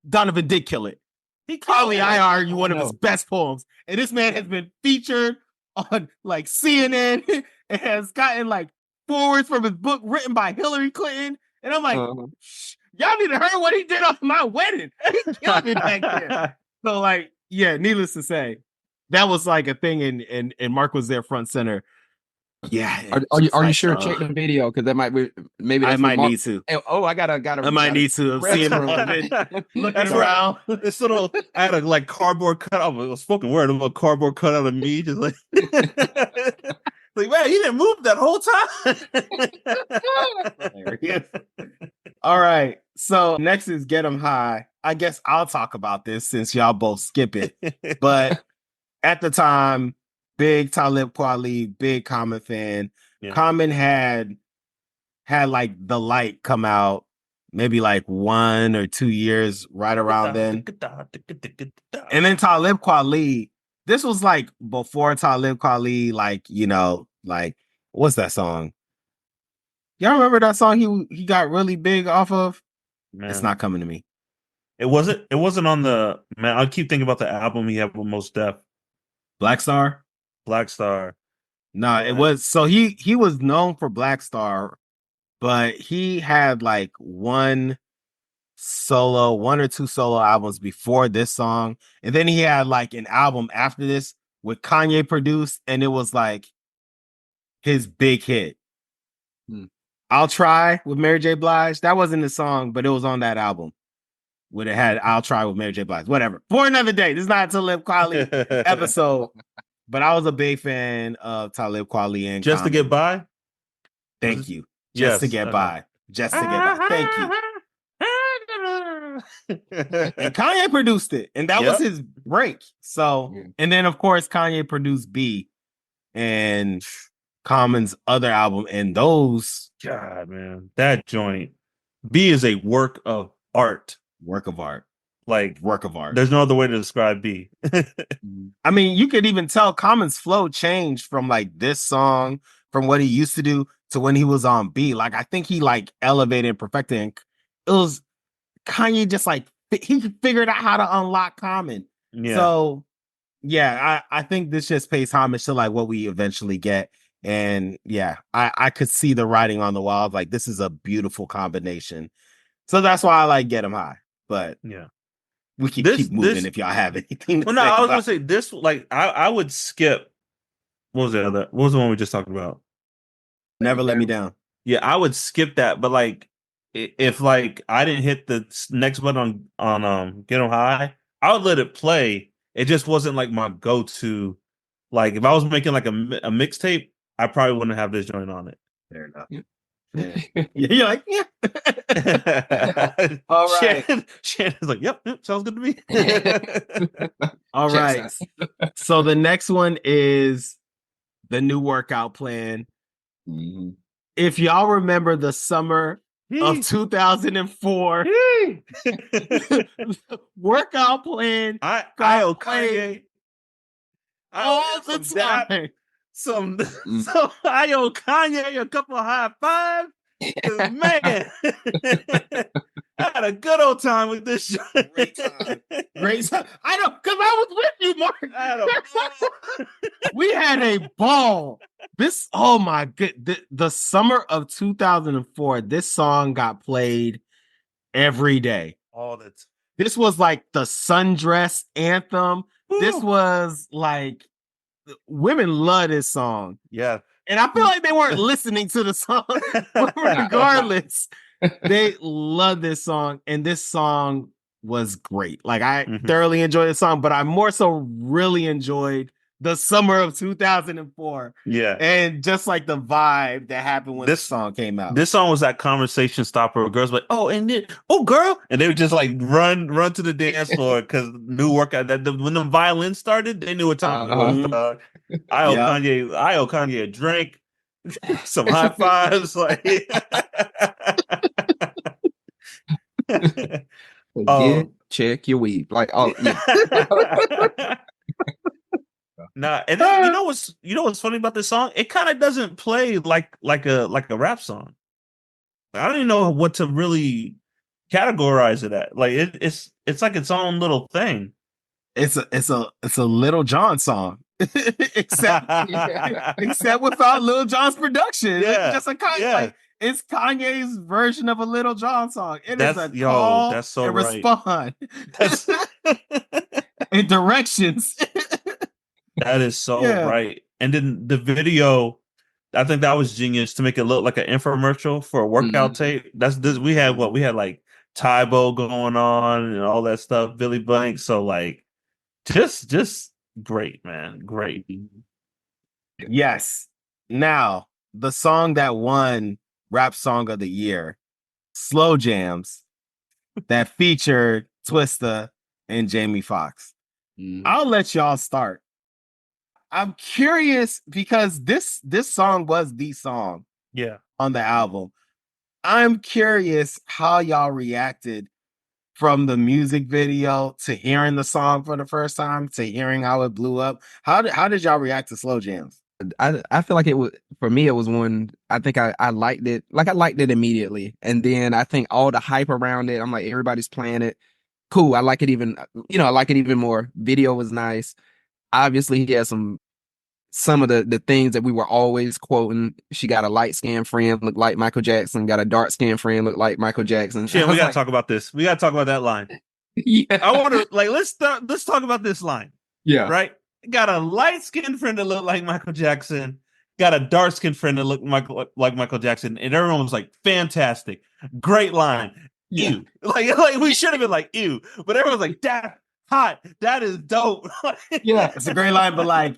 Donovan did kill it. He probably, I argue, one of his best poems. And this man has been featured on like CNN and has gotten like forwards from his book written by Hillary Clinton. And I'm like, y'all need to hear what he did on my wedding. He killed it back there. So like, yeah, needless to say, that was like a thing, and Mark was there front center. Yeah. Are you sure? Check the video, because that might be maybe I might need to. Oh, I gotta. I might need to see him looking around. This little, I had a like cardboard cutout. It was spoken word of a cardboard cutout of me, just like, like man, you didn't move that whole time. All right. So next is Get 'Em High. I guess I'll talk about this since y'all both skip it. But at the time, big Talib Kweli, big Common fan. Yeah. Common had like The Light come out maybe like 1 or 2 years right around then. And then Talib Kweli, this was like before Talib Kweli, like, you know, like, what's that song? Y'all remember that song he got really big off of? Man. It's not coming to me. It wasn't on the, man, I keep thinking about the album he had with Mos Def. Black Star? Black Star. No, it was, so he was known for Black Star, but he had like one or two solo albums before this song. And then he had like an album after this with Kanye produced, and it was like his big hit. I'll Try with Mary J. Blige. That wasn't the song, but it was on that album. When it had I'll Try with Mary J. Blige. Whatever. For another day. This is not a Talib Kweli episode. But I was a big fan of Talib Kweli and Just Common. to Get By? Thank you. Just to Get By. Just to Get By. Thank you. And Kanye produced it. And that was his break. So, and then of course Kanye produced B and Common's other album. And those, God, man, that joint. B is a work of art. Work of art. Like work of art. There's no other way to describe B. I mean, you could even tell Common's flow changed from like this song, from what he used to do to when he was on B. Like, I think he like elevated and perfected. And it was Kanye just like, he figured out how to unlock Common. Yeah. So yeah, I think this just pays homage to like what we eventually get. And yeah, I could see the writing on the wall. Like, this is a beautiful combination. So that's why I like Get 'Em High. But yeah. We can keep moving if y'all have anything to say. I was gonna say this, like I would skip. What was the one we just talked about? Never Let Me Down. Yeah, I would skip that, but like if like I didn't hit the next button on Get 'Em High, I would let it play. It just wasn't like my go-to. Like if I was making like a mixtape, I probably wouldn't have this joint on it. Fair enough. Yeah. You're like, yeah. All right. Shannon's like, yep, sounds good to me. All right. So the next one is the new workout plan. Mm-hmm. If y'all remember the summer of 2004 workout plan, I owe Kanye all the time. So I owe Kanye a couple of high fives. Man, I had a good old time with this show. Great time. I know, because I was with you, Mark. I had a ball. We had a ball. This, oh my god, the summer of 2004, this song got played every day. All the time. This was like the sundress anthem. Ooh. This was like, women love this song. Yeah. And I feel like they weren't listening to the song. But regardless, they love this song. And this song was great. Like, I thoroughly enjoyed the song, but I more so really enjoyed the summer of 2004. Yeah. And just like the vibe that happened when this song came out. This song was that conversation stopper where girls were like, oh, and then, oh, girl. And they would just like run to the dance floor because new workout. When the violin started, they knew what time it was. I owe Kanye a drink, some high fives. Like, check your weed. Like, oh, yeah. Nah, and then, you know what's funny about this song? It kind of doesn't play like a rap song. I don't even know what to really categorize it at. Like it's like its own little thing. It's a Little John song. except without Lil Jon's production. Yeah. It's just a Kanye, like, it's Kanye's version of a Little John song. That's a call that's so and right. respond. That's and directions. That is so right. And then the video, I think that was genius to make it look like an infomercial for a workout tape. We had like Tybo going on and all that stuff, Billy Blank. So like just great, man. Great. Yes. Now, the song that won Rap Song of the Year, Slow Jams, that featured Twista and Jamie Foxx. I'll let y'all start. I'm curious because this song was the song on the album. I'm curious how y'all reacted from the music video to hearing the song for the first time to hearing how it blew up. How did y'all react to Slow Jams? I feel like it was, for me, it was one, I think I liked it. Like, I liked it immediately. And then I think all the hype around it, I'm like, everybody's playing it. Cool. I like it even more. Video was nice. Obviously, he has some of the things that we were always quoting. She got a light-skinned friend look like Michael Jackson, got a dark-skinned friend look like Michael Jackson. Shit, we gotta talk about this. We gotta talk about that line. Yeah. I want to let's talk about this line. Yeah. Right? Got a light-skinned friend that look like Michael Jackson, got a dark-skinned friend that look like Michael Jackson, and everyone was like, fantastic. Great line. Yeah. Ew. Like we should have been like, ew. But everyone's like, that hot. That is dope. Yeah, it's a great line, but like,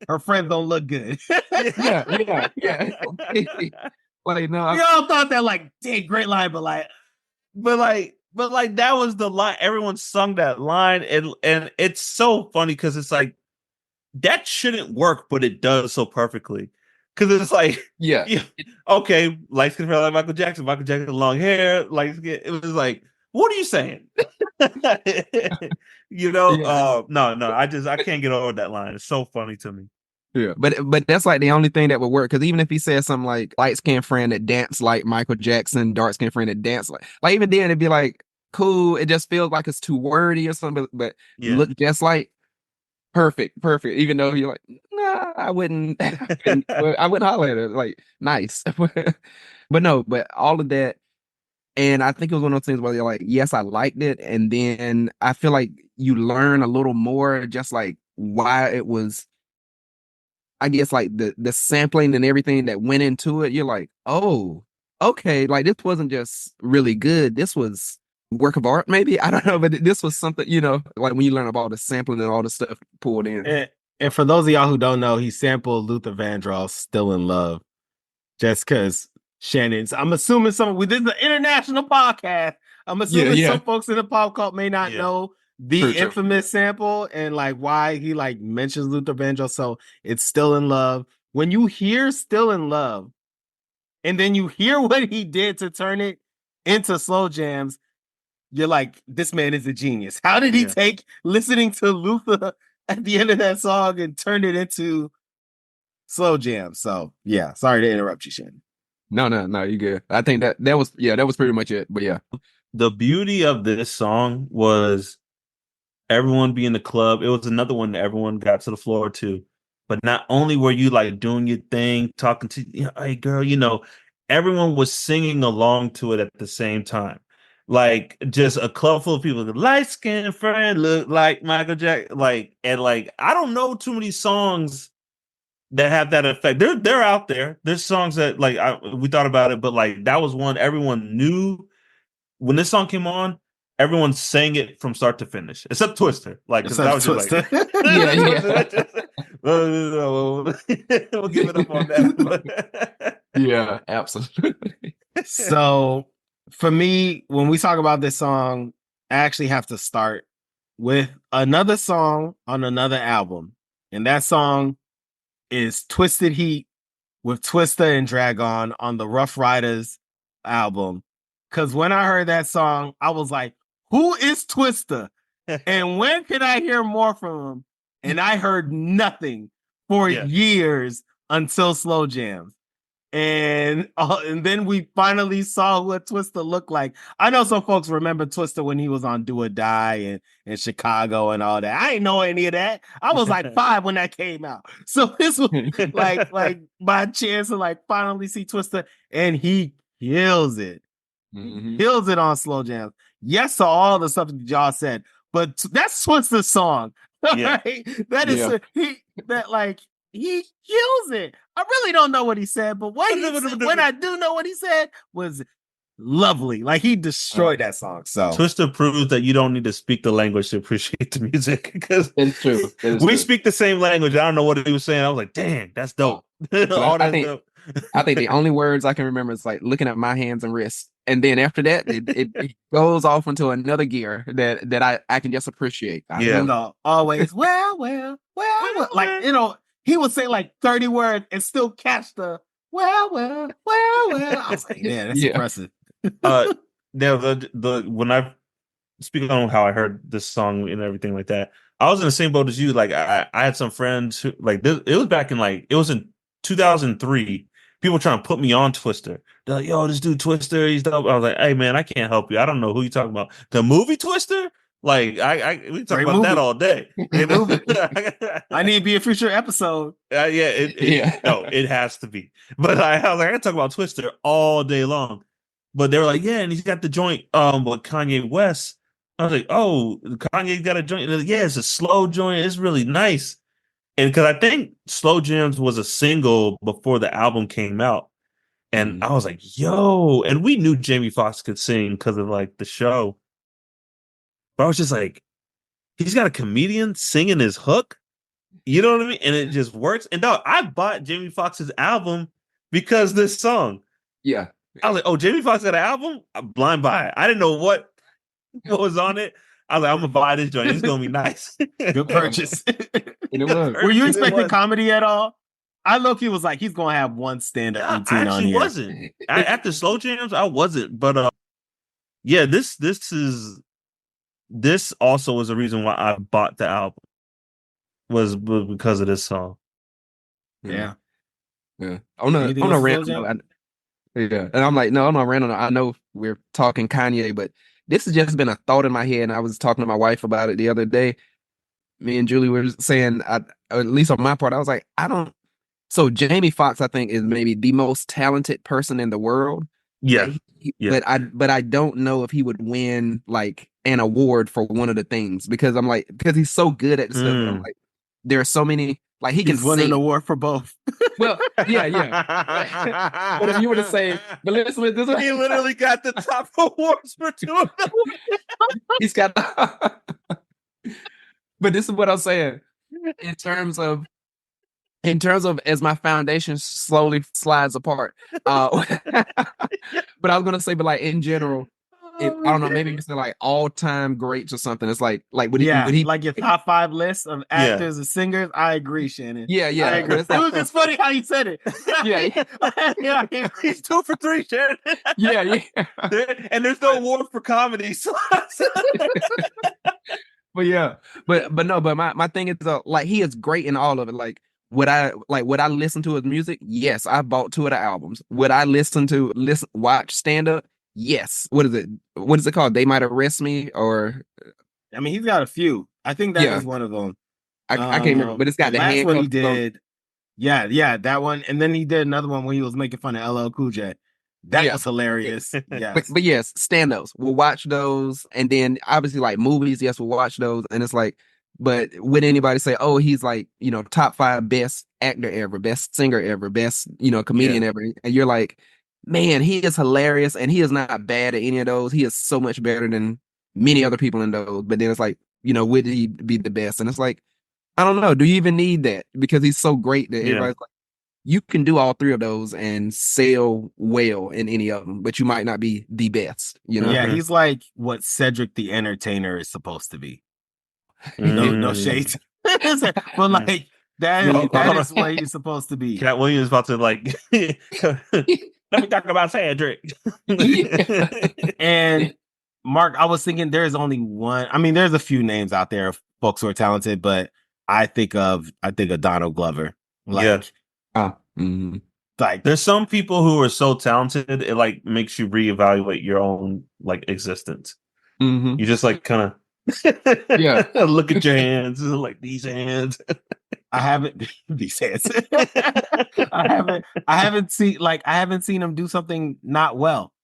her friends don't look good. yeah. Like, no, we all thought that, like, dang, great line, but like that was the line. Everyone sung that line, and it's so funny because it's like that shouldn't work, but it does so perfectly. Because it's like, okay, light skin like Michael Jackson, long hair, light skin. It was like, what are you saying? No, I can't get over that line. It's so funny to me. Yeah, but that's like the only thing that would work. Because even if he said something like light skinned friend that dance like Michael Jackson, dark skinned friend that dance like even then it'd be like cool. It just feels like it's too wordy or something. But look just like perfect. Even though you're like, nah, I wouldn't holler at her. Like, nice, but no, but all of that. And I think it was one of those things where you're like, yes, I liked it. And then I feel like you learn a little more just like why it was, I guess, like the sampling and everything that went into it. You're like, oh, okay. Like, this wasn't just really good. This was work of art, maybe. I don't know. But this was something, like when you learn about the sampling and all the stuff pulled in. And for those of y'all who don't know, he sampled Luther Vandross's Still in Love just because Shannon's. I'm assuming we did the international podcast. I'm assuming some folks in the pop cult may not know the infamous sample and like why he like mentions Luther Vandross. So it's Still in Love. When you hear Still in Love, and then you hear what he did to turn it into Slow Jams, you're like, this man is a genius. How did he take listening to Luther at the end of that song and turn it into Slow Jams? So yeah, sorry to interrupt you, Shannon. No, you good. I think that was pretty much it. But yeah, the beauty of this song was everyone being in the club. It was another one that everyone got to the floor to. But not only were you like doing your thing, talking to, hey girl, everyone was singing along to it at the same time. Like just a club full of people. The light skinned friend look like Michael Jackson. Like, and like, I don't know too many songs that have that effect. They're out there. There's songs that like we thought about it, but like that was one everyone knew when this song came on. everyone sang it from start to finish, except Twister. Like, because that was just like, we'll give it up on that. Yeah, absolutely. So for me, when we talk about this song, I actually have to start with another song on another album. And that song is Twisted Heat with Twista and Dragon on the Rough Riders album. Because when I heard that song, I was like, who is Twista? And when can I hear more from him? And I heard nothing for years until Slow Jams. And then we finally saw what Twista looked like. I know some folks remember Twista when he was on Do or Die and Chicago and all that. I ain't know any of that. I was like 5 when that came out. So this was like my chance to like finally see Twista, and he kills it. Mm-hmm. Kills it on Slow Jams. Yes to all the stuff that y'all said, but that's Twista's song. Yeah. Right? That is he kills it. I really don't know what he said, but when I do know what he said was lovely. Like, he destroyed that song. So Twister proves that you don't need to speak the language to appreciate the music, because it's true. We speak the same language. I don't know what he was saying. I was like, dang, that's dope. I think the only words I can remember is like looking at my hands and wrists. And then after that, it goes off into another gear that I can just appreciate. Always, well. Like, he would say like 30 words and still catch the well. I was like, yeah, that's impressive. When I speaking on how I heard this song and everything like that, I was in the same boat as you. Like, I had some friends who, like, this, it was back in it was in 2003. People trying to put me on Twister. They're like, yo, this dude Twister, he's dope. I was like, hey man, I can't help you. I don't know who you talking about. The movie Twister? Like, we talk about that all day. I need to be a future episode. It has to be. But I was like, I can talk about Twister all day long. But they were like, yeah, and he's got the joint with Kanye West. I was like, oh, Kanye's got a joint. Like, yeah, it's a slow joint. It's really nice. And because I think Slow Jams was a single before the album came out. And I was like, yo, and we knew Jamie Foxx could sing because of like the show. But I was just like, he's got a comedian singing his hook. You know what I mean? And it just works. And dog, I bought Jamie Foxx's album because this song. Yeah. I was like, oh, Jamie Foxx got an album? I'm blind buy it. I didn't know what was on it. I was like, I'm going to buy this joint. It's going to be nice. Good purchase. Were you expecting comedy at all? I low-key was like, he's going to have one stand-up routine on here. I wasn't. After Slow Jams, I wasn't. But this also was a reason why I bought the album. Was because of this song. Yeah. On a rant. And I'm like, no, I'm not ranting. I know we're talking Kanye, but this has just been a thought in my head. And I was talking to my wife about it the other day. Me and Julie were saying, at least on my part, I was like, so Jamie Foxx, I think, is maybe the most talented person in the world. Yeah. But I don't know if he would win like an award for one of the things, because he's so good at stuff. I'm like, there are so many, like he's won an award for both. Well, yeah. But if you were to say, but listen, he literally got the top awards for 2 of them. He's got. But this is what I'm saying. In terms of as my foundation slowly slides apart. But I was gonna say, but like in general, I don't know, maybe it's like all-time greats or something. It's like would he like your top 5 list of actors and singers? I agree, Shannon. Yeah. I agree. It was just funny how you said it. Yeah. He's 2 for 3, Shannon. Yeah. And there's no award for comedy. So. But my thing is like he is great in all of it. Like would I listen to his music? Yes, I bought 2 of the albums. Would I watch stand up? Yes. What is it called? They Might Arrest Me, or I mean, he's got a few. I think that is one of them. I can't remember, but it's got the last one he did. Song. Yeah, that one, and then he did another one when he was making fun of LL Cool J. That was hilarious. Yes. But yes, stand-ups. We'll watch those, and then obviously like movies. Yes, we'll watch those, and it's like, but would anybody say, oh, he's like, top 5 best actor ever, best singer ever, best comedian ever? And you're like, man, he is hilarious, and he is not bad at any of those. He is so much better than many other people in those. But then it's like, would he be the best? And it's like, I don't know. Do you even need that? Because he's so great that everybody's like, you can do all three of those and sell well in any of them, but you might not be the best. Yeah, he's like what Cedric the Entertainer is supposed to be. No shades. But like that is what he's supposed to be. Cat Williams about to like let me talk about Cedric. And Mark, I was thinking there's only one. I mean, there's a few names out there of folks who are talented, but I think of Donald Glover. Like, like there's some people who are so talented it like makes you reevaluate your own like existence. You just like kind of look at your hands like these hands. I haven't these hands. I haven't seen him do something not well.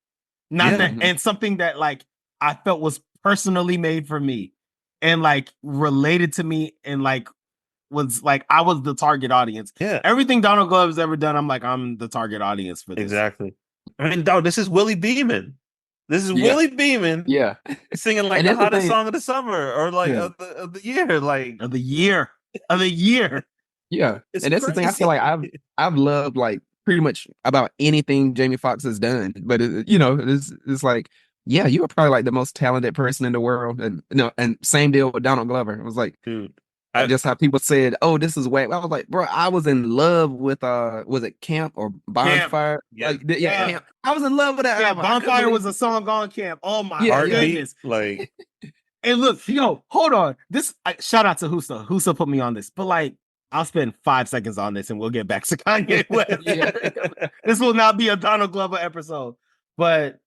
And something that like I felt was personally made for me and like related to me and like was like I was the target audience. Yeah. Everything Donald Glover's ever done, I'm like, I'm the target audience for this. Exactly. I mean, dog, this is Willie Beeman. This is Willie Beeman. Yeah. Singing like the hottest song of the summer or like of the year. Like of the year. Yeah. It's and that's the thing. I feel like I've loved like pretty much about anything Jamie Foxx has done. But it's like, yeah, you are probably like the most talented person in the world. And and same deal with Donald Glover. It was like, dude. Just how people said, "Oh, this is whack." I was like, "Bro, I was in love with was it Camp or Bonfire?" Camp. Camp. I was in love with that. Yeah, Bonfire was a song on Camp. Oh my goodness! Like, and look, hold on. This shout out to Husa. Husa put me on this, but like, I'll spend 5 seconds on this, and we'll get back to Kanye West. This will not be a Donald Glover episode, but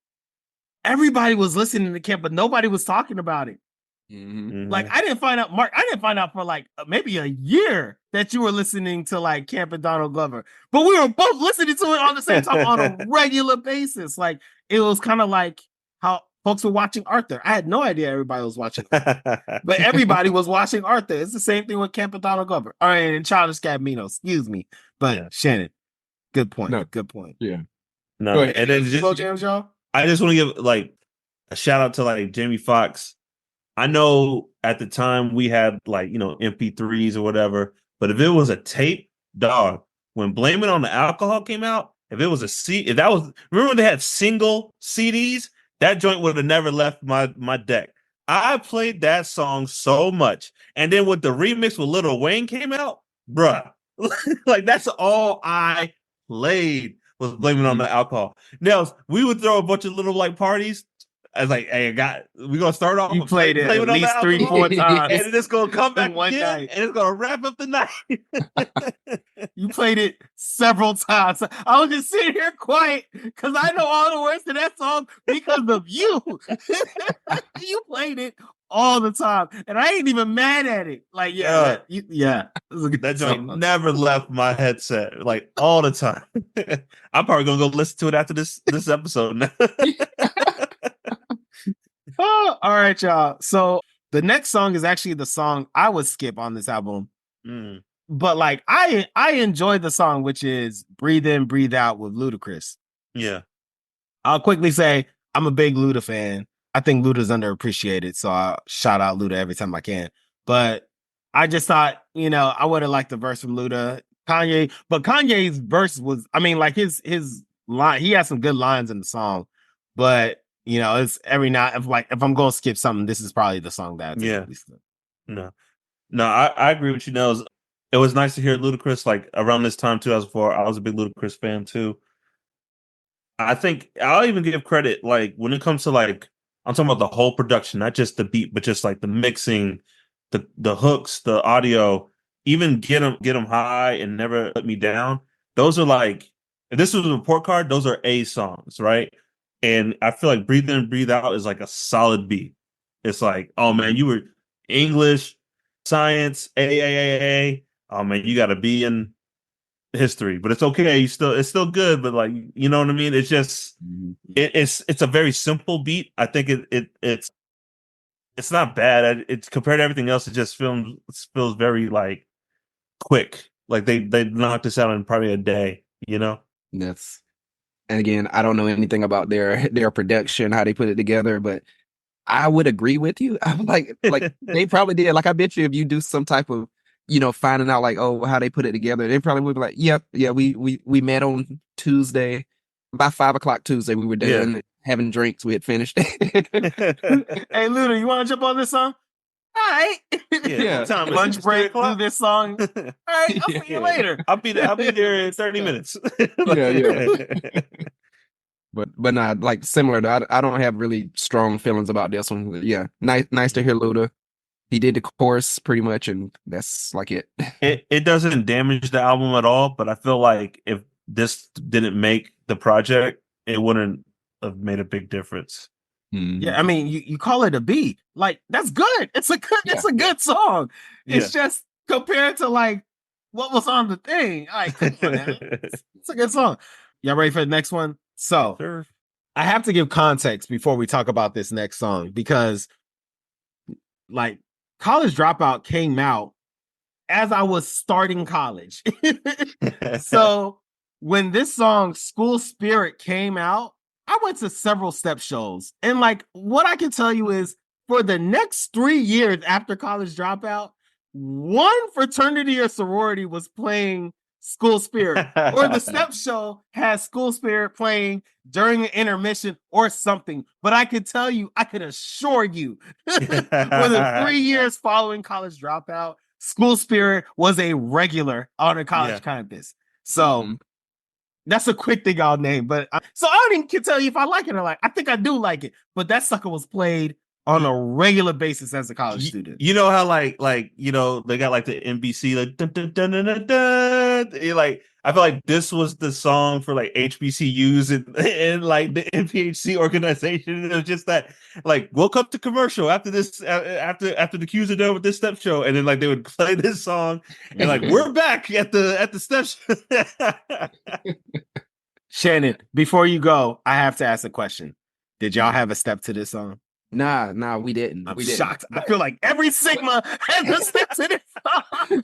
everybody was listening to Camp, but nobody was talking about it. Like I didn't find out, Mark. I didn't find out for like maybe a year that you were listening to like Camp and Donald Glover, but we were both listening to it on the same time on a regular basis. Like it was kind of like how folks were watching Arthur. I had no idea everybody was watching, but everybody was watching Arthur. It's the same thing with Camp and Donald Glover. All right, and Childish Gambino. Excuse me, but Shannon, good point. No. Good point. Yeah. No, and then Jams, y'all. I just want to give like a shout out to like Jamie Foxx. I know at the time we had like, MP3s or whatever, but if it was a tape, dog, when Blame It on the Alcohol came out, if it was remember when they had single CDs, that joint would have never left my deck. I played that song so much. And then when the remix with Lil Wayne came out, bruh, like that's all I played was Blame It on the Alcohol. Now, we would throw a bunch of little like parties. I was like, hey, we're going to start off. You played it at least 3-4 times. And it's going to come back one night. And it's going to wrap up the night. You played it several times. I was just sitting here quiet because I know all the words to that song because of you. You played it all the time. And I ain't even mad at it. Like, that joint never left my headset, like all the time. I'm probably going to go listen to it after this episode now. Oh, all right, y'all. So the next song is actually the song I would skip on this album. But like I enjoy the song, which is Breathe In, Breathe Out with Ludacris. Yeah. I'll quickly say I'm a big Luda fan. I think Luda's underappreciated, so I'll shout out Luda every time I can. But I just thought, I would have liked the verse from Luda. Kanye's verse was, I mean, like his line, he has some good lines in the song, but it's every now if I'm gonna skip something, this is probably the song that No, I agree with you. It was nice to hear Ludacris like around this time, 2004. I was a big Ludacris fan too. I think I'll even give credit like when it comes to like I'm talking about the whole production, not just the beat, but just like the mixing, the hooks, the audio. Even get them high and Never Let Me Down. Those are like if this was a report card, those are A songs, right? And I feel like Breathe In, Breathe Out is like a solid beat. It's like, oh man, you were English, science, A. Oh man, you got to be in history, but it's okay. It's still good, but like, you know what I mean? It's just, it's a very simple beat. I think it's not bad. It's compared to everything else. It just feels very like quick. Like they knocked this out in probably a day, And again, I don't know anything about their production, how they put it together, but I would agree with you. I'm like they probably did. Like I bet you if you do some type of, finding out like, oh, how they put it together, they probably would be like, yep, yeah, we met on Tuesday. By 5 o'clock Tuesday, we were done having drinks. We had finished. Hey, Luda, you want to jump on this song? All right. Yeah. Time Lunch break. Do this song. All right. I'll see you later. I'll be there in 30 minutes. Yeah. But not like similar to, I don't have really strong feelings about this one. Yeah. Nice to hear Luda. He did the chorus pretty much, and that's like it. It doesn't damage the album at all, but I feel like if this didn't make the project, it wouldn't have made a big difference. Yeah, I mean, you call it a beat, like that's good. It's a good song. It's just compared to like what was on the thing. Like, come on, man. It's a good song. Y'all ready for the next one? So, sure. I have to give context before we talk about this next song because, like, College Dropout came out as I was starting college. So when this song School Spirit came out, I went to several step shows. And like what I can tell you is for the next 3 years after College Dropout, one fraternity or sorority was playing School Spirit, or the step show has School Spirit playing during the intermission or something. But I could tell you, I could assure you, for the 3 years following College Dropout, School Spirit was a regular on a college campus. So that's a quick thing I'll name. But so I don't even tell you if I like it or like. I think I do like it, but that sucker was played on a regular basis as a college student. You know how like they got like the NBC like dun, dun, dun, dun, dun, dun. Like I feel like this was the song for like HBCUs and like the NPHC organization. It was just that like we'll come to commercial after this after the Qs are done with this step show, and then like they would play this song and like we're back at the step show. Shannon, before you go, I have to ask a question. Did y'all have a step to this song? Nah, we didn't. I'm shocked. I feel like every Sigma has a step to this song.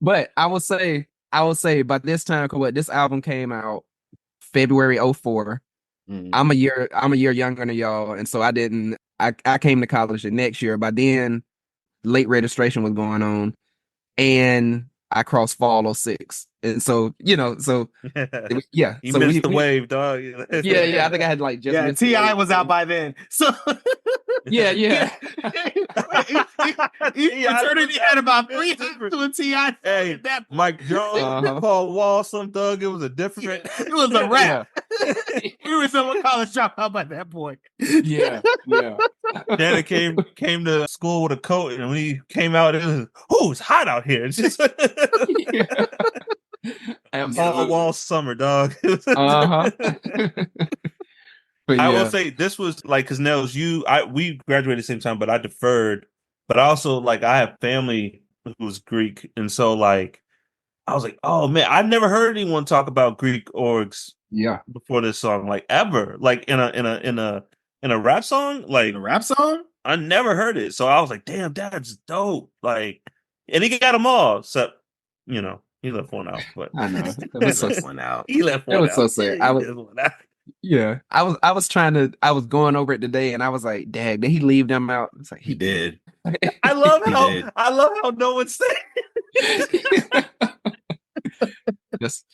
But I will say by this time, this album came out February 2004. I'm a year younger than y'all, and so I came to college the next year. By then, late registration was going on, and I crossed fall 2006. And so, You missed the wave, dog. Yeah. I think I had like just T.I. was out by then. So yeah. Fraternity had about 3 to a T.I. Hey, that Mike Jones, Paul Wall, some thug. It was a different. It was a rap. We were someone College Dropout by that point. Yeah. Danny came to school with a coat, and when he came out, it was it's hot out here. It's just Paul Wall summer, dog. I will say this was like because Nels, we graduated at the same time, but I deferred. But I also like I have family who's Greek, and so like I was like, oh man, I've never heard anyone talk about Greek orgs before this song, like ever, like in a rap song, like a rap song. I never heard it, so I was like, damn, that's dope. Like, and he got them all, except he left one out. But I know He left one out. It was so sad. I was going over it today, and I was like, "Dad, did he leave them out?" It's like he did. I love how no one said. Just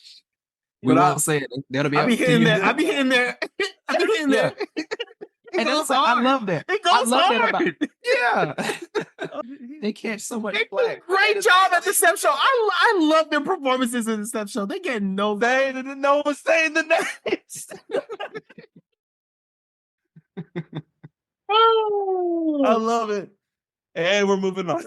we won't say it. That'll be. I'll be hitting there. And that's like, I love that. It goes hard. They catch so much flack. Great job at the step show. I love their performances in the step show. They get no one saying the names. I love it. And we're moving on.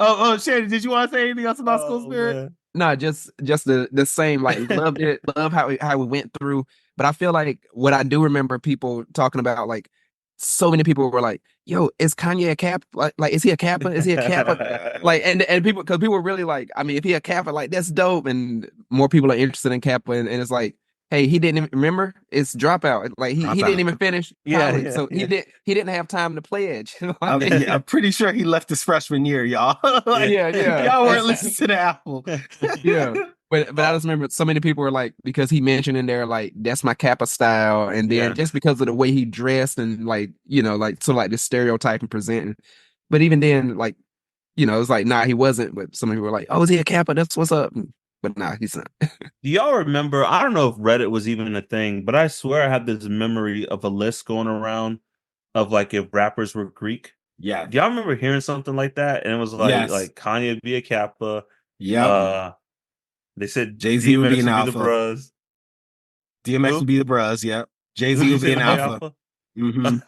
Oh, Shannon, did you want to say anything else about School Spirit? Man. No, just the same. Like, loved it. Love how we went through. But I feel like what I do remember people talking about, like, so many people were like, "Yo, is Kanye a Kappa? Like, is he a Kappa? Is he a Kappa?" Like, and people, because people were really like, I mean, if he a Kappa, like, that's dope. And more people are interested in Kappa, and it's like, hey, he didn't even remember. It's Dropout. Like he didn't even finish college, so he didn't have time to pledge. I'm pretty sure he left his freshman year, y'all. Y'all weren't listening to the album. But I just remember so many people were like, because he mentioned in there like that's my Kappa style, and then just because of the way he dressed and like like so like the stereotype and presenting. But even then, like it's like nah, he wasn't. But some people were like, oh, is he a Kappa? That's what's up. But nah, he's not. Do y'all remember? I don't know if Reddit was even a thing, but I swear I have this memory of a list going around of like if rappers were Greek. Yeah. Do y'all remember hearing something like that? And it was like Kanye would be a Kappa. Yeah. They said Jay-Z would be an alpha. The bros. DMX would be the bros. Yep. Jay-Z would be an alpha. Mm-hmm.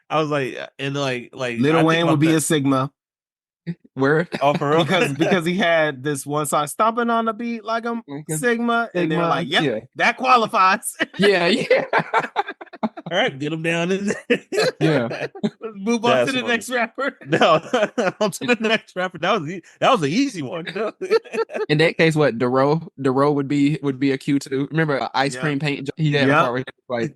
I was like, and like Lil Wayne would be a Sigma. Where? Oh, for real? because he had this one song stomping on the beat like I'm Sigma, and they're like, yep, that qualifies. Yeah. All right, get him down in there. Yeah. Let's move on to the next rapper. No, on to the next rapper. That was an easy one. In that case, what Dero would be a Q too. Remember ice cream paint? He had a part where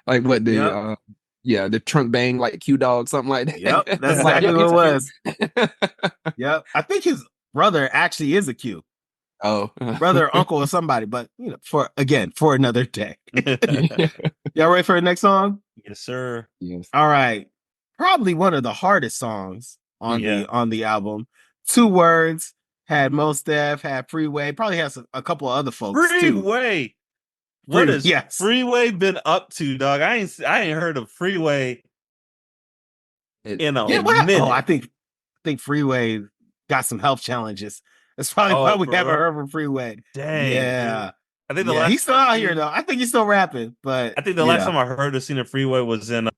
like what the the trunk bang like Q Dog, something like that. Yep, that's exactly what it was. Yep, I think his brother actually is a Q. Oh, brother, uncle, or somebody. But for another day. Y'all ready for the next song? Yes, sir. Yes. All right. Probably one of the hardest songs on the album. 2 words. Had Mos Def, had Freeway. Probably has a couple of other folks Freeway. Too. What is Freeway been up to, dog? I ain't heard of Freeway in a minute. Oh, I think Freeway got some health challenges. That's probably why we haven't heard from Freeway. Dang. Yeah. Dude. I think the last he's still out here though. I think he's still rapping, but I think the last time I heard or seen a Freeway was in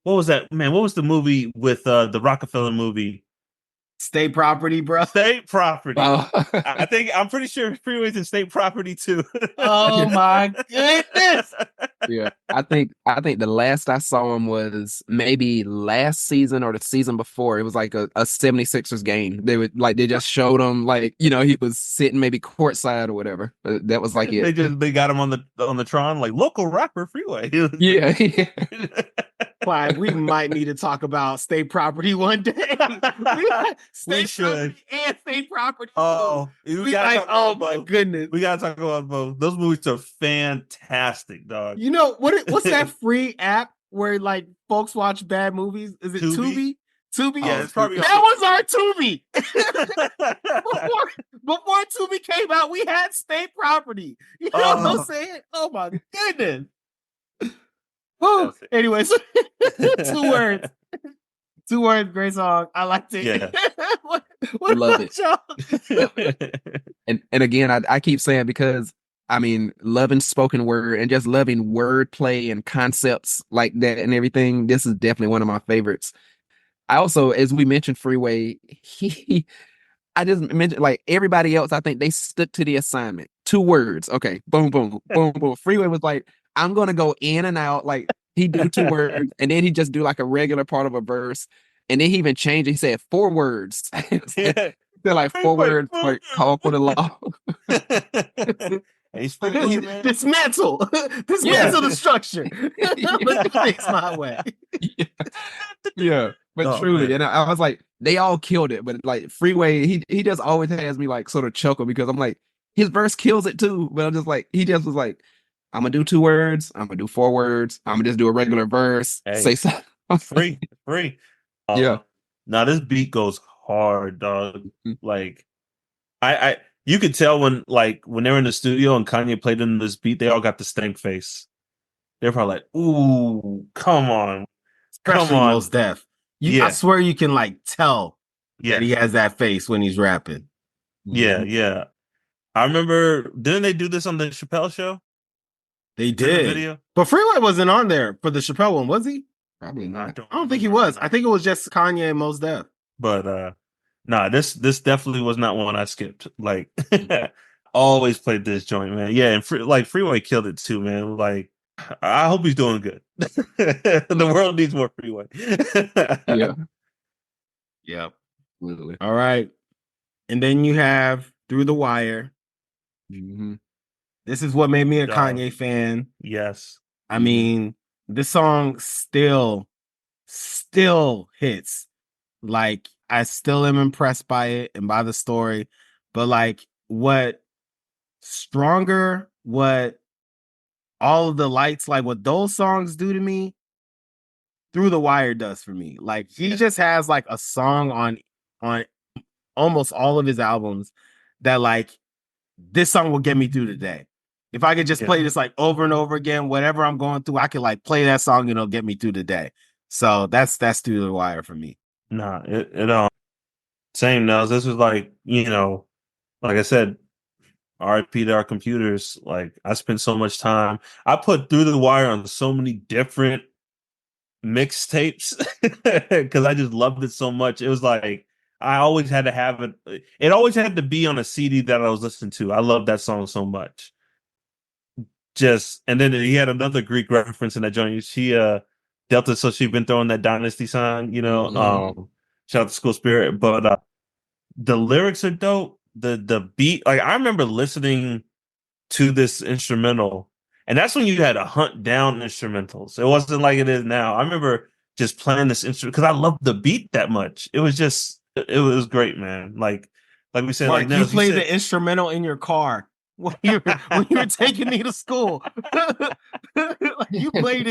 what was that, man? What was the movie with the Rockefeller movie? State Property, bro. State Property. Oh. I'm pretty sure Freeway's in State Property too. Oh my goodness. Yeah. I think the last I saw him was maybe last season or the season before. It was like a 76ers game. They just showed him like, he was sitting maybe courtside or whatever. But that was like it. They got him on the Tron, like local rapper Freeway. Yeah. Clive, we might need to talk about State Property one day. We should. And State Property. Oh, my goodness. We gotta talk about both. Those movies are fantastic, dog. What's that free app where like folks watch bad movies? Is it Tubi? Tubi? Yeah, it's probably that was our Tubi. before Tubi came out, we had State Property. You know what I'm saying? Oh my goodness. Oh, anyways, 2 words. 2 words, great song. I liked it. Yeah. what love it. And again, I keep saying because loving spoken word and just loving wordplay and concepts like that and everything. This is definitely one of my favorites. I also, as we mentioned, Freeway. I just mentioned like everybody else. I think they stuck to the assignment. 2 words. Okay, boom, boom, boom, boom. Freeway was like, I'm gonna go in and out. Like he do 2 words, and then he just do like a regular part of a verse, and then he even changed it. He said 4 words. They're like 4 words, like call for the law. Dismantle the structure. Let's fix my way. Yeah, but truly, man. And I was like, they all killed it, but like Freeway, he just always has me like sort of chuckle because I'm like, his verse kills it too, but I'm just like, he just was like, I'm gonna do 2 words. I'm gonna do 4 words. I'm gonna just do a regular verse. Hey, say something. free. Yeah. Now this beat goes hard, dog. Like, I you could tell when they're in the studio and Kanye played in this beat, they all got the stank face. They're probably like, "Ooh, come on, especially Mos Def." I swear you can like tell that he has that face when he's rapping. Yeah. I remember. Didn't they do this on the Chappelle show? They did. Video? But Freeway wasn't on there for the Chappelle one, was he? Probably not. I don't think he was. I think it was just Kanye and Mos Def. But this definitely was not one I skipped. Like, always played this joint, man. Yeah, and Freeway killed it too, man. Like, I hope he's doing good. The world needs more Freeway. Yeah. Yep. Literally. All right. And then you have Through the Wire. Mm-hmm. This is what made me a Kanye fan. Yes. I mean, this song still hits. Like, I still am impressed by it and by the story. But like, what Stronger, what All of the Lights, like what those songs do to me, Through the Wire does for me. Like he just has like a song on almost all of his albums that like this song will get me through the day. If I could just play this like over and over again, whatever I'm going through, I could like play that song and it'll get me through the day. So that's Through the Wire for me. Nah, same Nels. This was like, like I said, RIP to our computers. Like I spent so much time. I put Through the Wire on so many different mixtapes because I just loved it so much. It was like I always had to have it. It always had to be on a CD that I was listening to. I love that song so much. And then he had another Greek reference in that joint. She Delta, so she'd been throwing that dynasty sign, shout out to School Spirit. But the lyrics are dope. The beat, like I remember listening to this instrumental, and that's when you had to hunt down instrumentals. It wasn't like it is now. I remember just playing this instrument because I loved the beat that much. It was great, man. Like we said, Mark, like you played the instrumental in your car when you were taking me to school. Like you played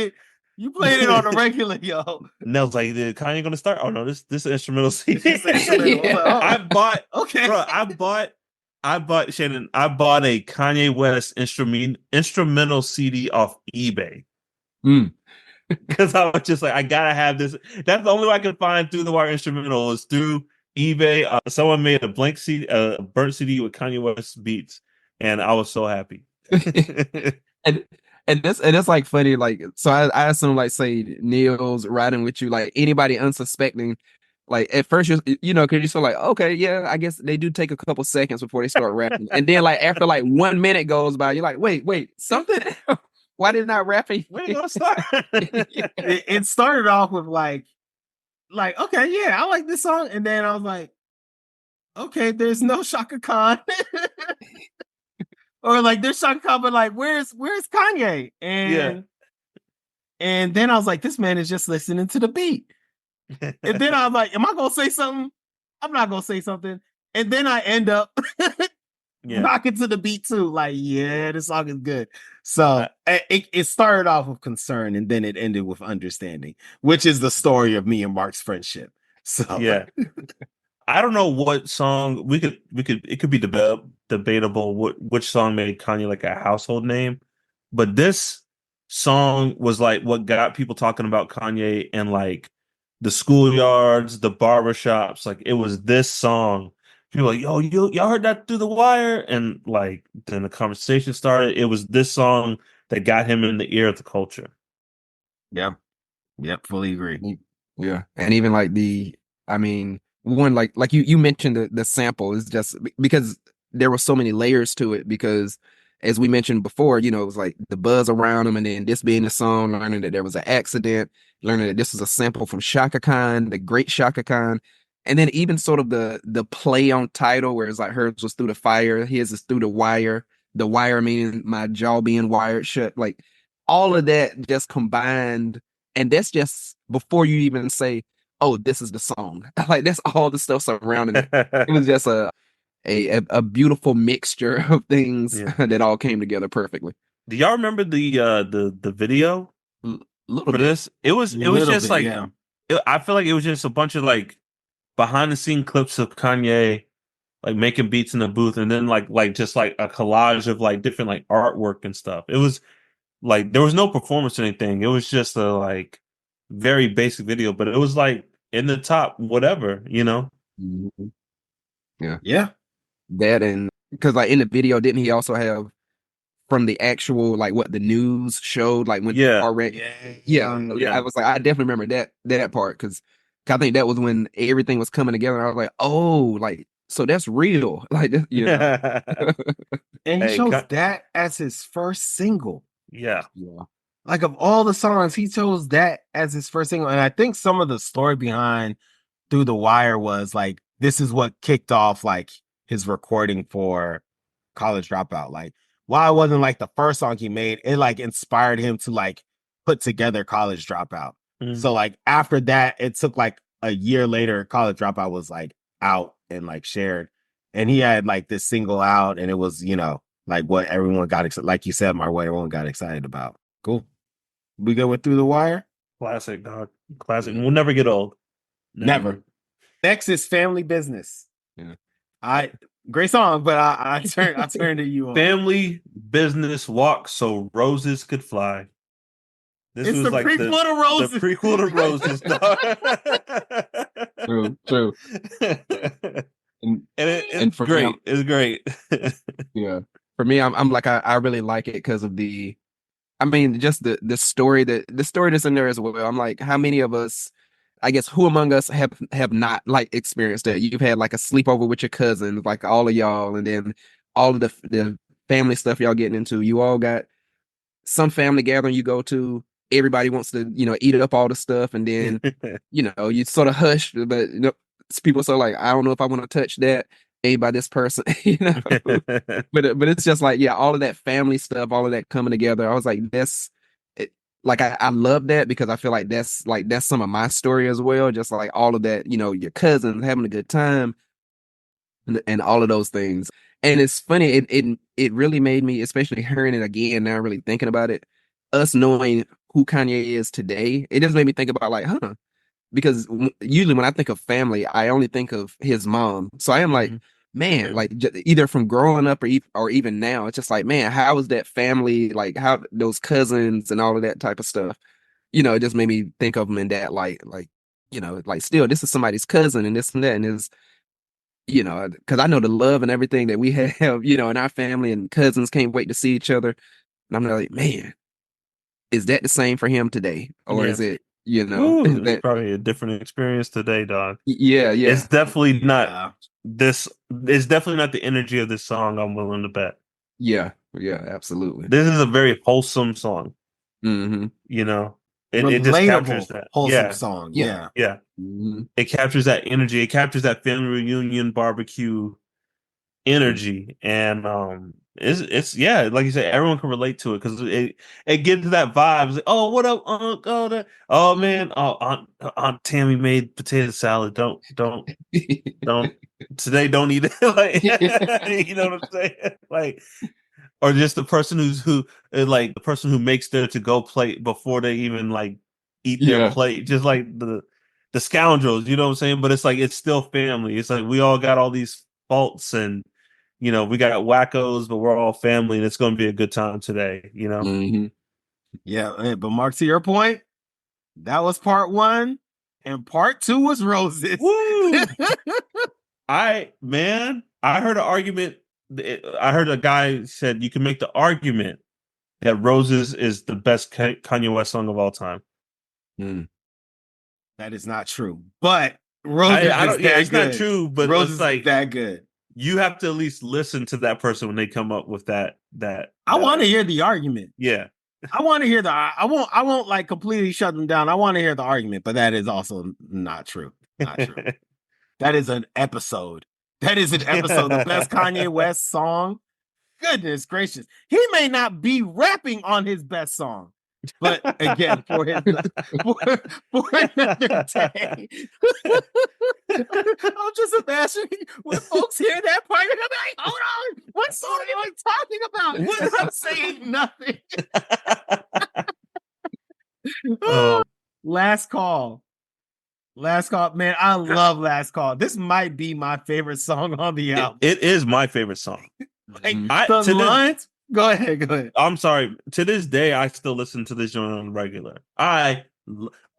it on a regular, yo. Nell's like, "Is Kanye gonna start?" Oh no, this instrumental CD. Yeah. I bought, Okay, bro. I bought Shannon. I bought a Kanye West instrumental CD off eBay because I was just like, I gotta have this. That's the only way I could find Through the Wire instrumental was through eBay. Someone made a blank CD, a burnt CD with Kanye West beats, and I was so happy. And that's like funny, like so I assume like say Neil's riding with you, like anybody unsuspecting, like at first because you're so like, okay, yeah, I guess they do take a couple seconds before they start rapping, and then like after like 1 minute goes by, you're like, wait, something. Why did not rapping? When are you gonna start? it started off with like okay, yeah, I like this song, and then I was like, okay, there's no Shaka Khan. Or like there's Shaka Khan, but like where's Kanye? And then I was like, this man is just listening to the beat. And then I was like, am I gonna say something? I'm not gonna say something. And then I end up rocking to the beat too. Like, yeah, this song is good. So it started off with concern and then it ended with understanding, which is the story of me and Mark's friendship. So yeah. I don't know what song it could be debatable which song made Kanye like a household name, but this song was like what got people talking about Kanye and like the schoolyards, the barbershops. Like it was this song. People were like, yo, y'all heard that Through the Wire? And like then the conversation started. It was this song that got him in the ear of the culture. Yeah. Yep, fully agree. Yeah. And even like one like you mentioned the sample is just because there were so many layers to it, because as we mentioned before, it was like the buzz around him, and then this being the song, learning that there was an accident, learning that this was a sample from Shaka Khan, the great Shaka Khan, and then even sort of the play on title where it's like hers was Through the Fire, his is Through the Wire meaning my jaw being wired shut, like all of that just combined, and that's just before you even say, oh, this is the song. Like that's all the stuff surrounding it. It was just a beautiful mixture of things that all came together perfectly. Do y'all remember the video Little for bit. this? It was just like I feel like it was just a bunch of like behind the scene clips of Kanye like making beats in the booth, and then like just like a collage of like different like artwork and stuff. It was like there was no performance or anything. It was just a like very basic video, but it was like in the top whatever, Mm-hmm. Yeah. That, and because like in the video, didn't he also have from the actual like what the news showed, like when already I was like, I definitely remember that part, because I think that was when everything was coming together. I was like, oh, like so that's real. Like and he chose that as his first single. Yeah. Like of all the songs, he chose that as his first single. And I think some of the story behind Through the Wire was like this is what kicked off like his recording for College Dropout. Like while it wasn't like the first song he made, it like inspired him to like put together College Dropout. So like after that, it took like a year later, College Dropout was like out and like shared. and he had like this single out, and it was, you know, like what everyone got excited, like you said, what everyone got excited about. Cool. We good with Through the Wire? Classic, dog. Classic. We'll never get old. Never. Next is Family Business. Yeah. Great song, but I turn to you on. Family Business Walk So Roses Could Fly. This was the like prequel to Roses. The prequel to Roses. True. And it's for great. Me, it's great. Yeah. For me, I'm like I really like it because of just the story that's in there as well. I'm like, how many of us, I guess, who among us have not like experienced that? You've had like a sleepover with your cousins, like all of y'all, and then all of the family stuff y'all getting into. You all got some family gathering you go to. Everybody wants to, eat up all the stuff, and then, you sort of hush, but people sort of like, I don't know if I want to touch that made by this person, but it's just like, yeah, all of that family stuff, all of that coming together. I was like, I love that because I feel like that's some of my story as well. Just like all of that, your cousins having a good time and all of those things. And it's funny, it really made me, especially hearing it again now, really thinking about it, us knowing who Kanye is today, it just made me think about like, because usually when I think of family, I only think of his mom. So I am like, man, like either from growing up or even now, it's just like, man, how is that family? Like how those cousins and all of that type of stuff, it just made me think of them in that light, like, like still, this is somebody's cousin and this and that. And it's, because I know the love and everything that we have, in our family, and cousins can't wait to see each other. And I'm like, man, is that the same for him today? Or is it, Ooh, it's probably a different experience today, dog. Yeah. It's definitely not this. It's definitely not the energy of this song. I'm willing to bet. Yeah, absolutely. This is a very wholesome song. Mm-hmm. It just captures that wholesome song. Yeah. Mm-hmm. It captures that energy. It captures that family reunion barbecue energy, and it's like you said, everyone can relate to it because it gives that vibe. It's like, oh, what up, oh man, Aunt Tammy made potato salad. Don't today. Don't eat it. Like, you know what I'm saying? Like, or just the person the person who makes their to go plate before they even like eat their plate, just like the scoundrels. You know what I'm saying? But it's like it's still family. It's like we all got all these faults and. We got wackos, but we're all family, and it's going to be a good time today. Mm-hmm. Yeah, but Mark, to your point, that was part one, and part two was Roses. Woo! I heard an argument. I heard a guy said you can make the argument that Roses is the best Kanye West song of all time. That is not true, but Roses it's not true, but Roses it's like is that good. You have to at least listen to that person when they come up with that. I want to hear the argument. Yeah. I want to hear I won't like completely shut them down. I want to hear the argument, but that is also not true. Not true. That is an episode. The best Kanye West song. Goodness gracious. He may not be rapping on his best song. But again, for another day. I'm just imagining when folks hear that part, they're gonna be like, hold on, what song are you talking about? What? I'm saying nothing. Last call. Man, I love Last Call. This might be my favorite song on the album. It is my favorite song. Go ahead. I'm sorry. To this day, I still listen to this joint on regular.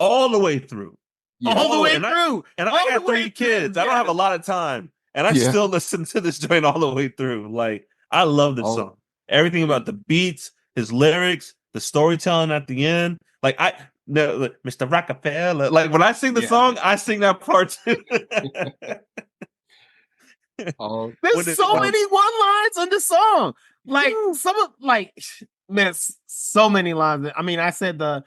All the way through. Yeah. All the way through. And I got 3 kids. I don't have a lot of time. And I still listen to this joint all the way through. Like, I love this song. Everything about the beats, his lyrics, the storytelling at the end. Like, Mr. Rockefeller. Like, when I sing the song, I sing that part too. There's so many one-lines on the song. Like so many lines. I mean, I said the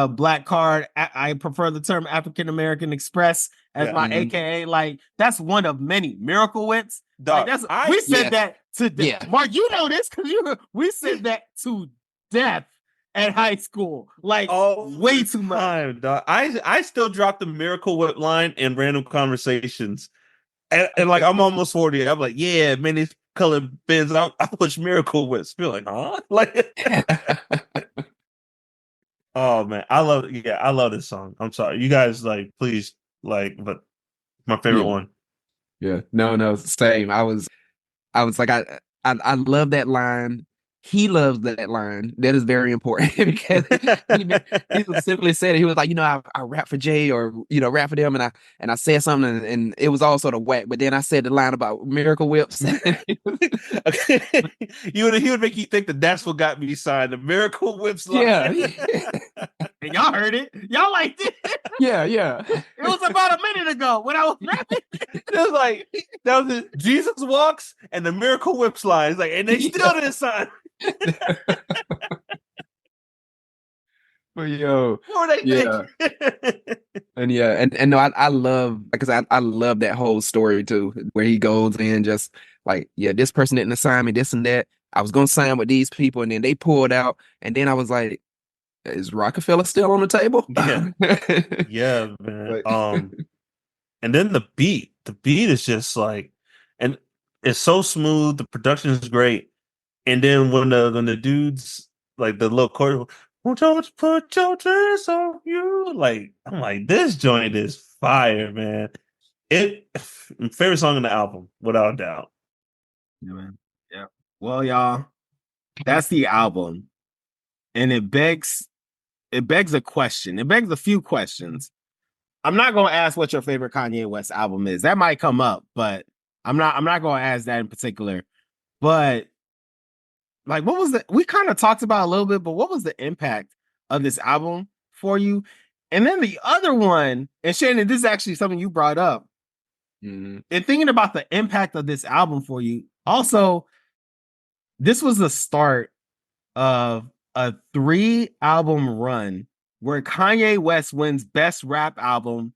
black card. I prefer the term African American Express as my AKA. Like, that's one of many. Miracle Whips. Like, we said that to death. Mark, you know this because we said that to death at high school. Like, way too much. I still drop the Miracle Whip line in random conversations and like I'm almost 40. I'm like, yeah, many colored bins. I push Miracle Whips. Feel like, huh? Like, oh man, I love this song. I'm sorry, you guys, like, please, like, but my favorite one. Yeah. No, same. I was like, I love that line. He loves that line. That is very important because he simply said it. He was like, I rap for Jay or rap for them, and I said something and it was all sort of whack. But then I said the line about Miracle Whips. Okay, he would make you think that's what got me signed, the Miracle Whips line. Yeah. And y'all heard it. Y'all liked it. Yeah. It was about a minute ago when I was rapping. It was like that was it. Jesus Walks and the Miracle Whips line. It's like, and they still didn't sign. But yo, What were they thinking? and no, I love, because I love that whole story too, where he goes in just like, yeah, this person didn't assign me this and that. I was gonna sign with these people, and then they pulled out, and then I was like, is Rockefeller still on the table? Yeah, yeah, man. But- And then the beat is just like, and it's so smooth. The production is great. And then when the dudes, like the little chorus, won't you put your dress on you? Like, I'm like, this joint is fire, man. Favorite song on the album, without a doubt. Yeah, man. Yeah. Well, y'all, that's the album, and it begs a question. It begs a few questions. I'm not gonna ask what your favorite Kanye West album is. That might come up, but I'm not gonna ask that in particular. But like, we kind of talked about a little bit, but what was the impact of this album for you? And then the other one, and Shannon, this is actually something you brought up. Mhm. And thinking about the impact of this album for you, also, this was the start of a 3-album run where Kanye West wins Best Rap Album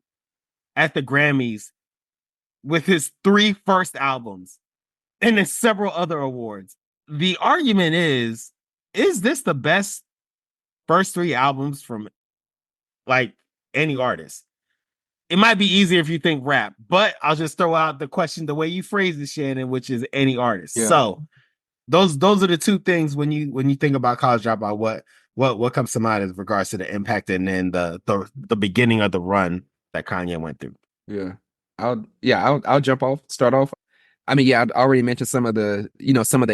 at the Grammys with his 3 first albums and then several other awards. The argument is this the best first 3 albums from like any artist? It might be easier if you think rap, but I'll just throw out the question the way you phrase it, Shannon, which is any artist. Yeah. So those are the two things when you think about College Dropout, what comes to mind as regards to the impact and then the beginning of the run that Kanye went through. Yeah. I'll start off. I mean, yeah, I'd already mentioned some of the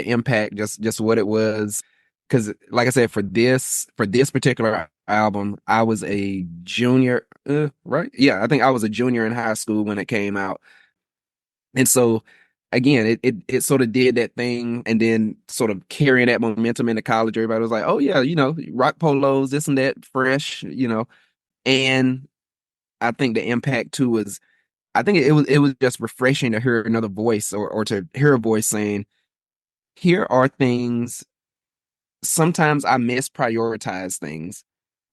impact, just what it was. Because like I said, for this particular album, I was a junior, right? Yeah, I think I was a junior in high school when it came out. And so again, it sort of did that thing, and then sort of carrying that momentum into college. Everybody was like, oh yeah, rock polos, this and that, fresh, and I think the impact too was, I think it was just refreshing to hear another voice, or to hear a voice saying, here are things. Sometimes I misprioritize things.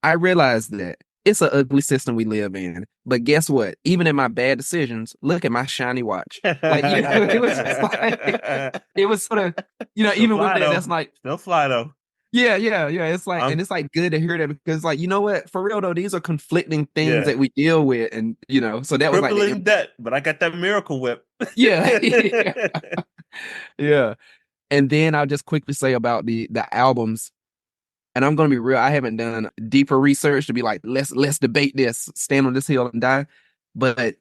I realize that it's an ugly system we live in. But guess what? Even in my bad decisions, look at my shiny watch. Like, it was just like, it was sort of, even with that, that's like, they'll fly though. Yeah. It's like, and it's like good to hear that, because like, you know what? For real though, these are conflicting things that we deal with, and so that was like crippling debt, but I got that Miracle Whip. Yeah. Yeah. And then I'll just quickly say about the albums, and I'm gonna be real, I haven't done deeper research to be like, let's debate this, stand on this hill and die. But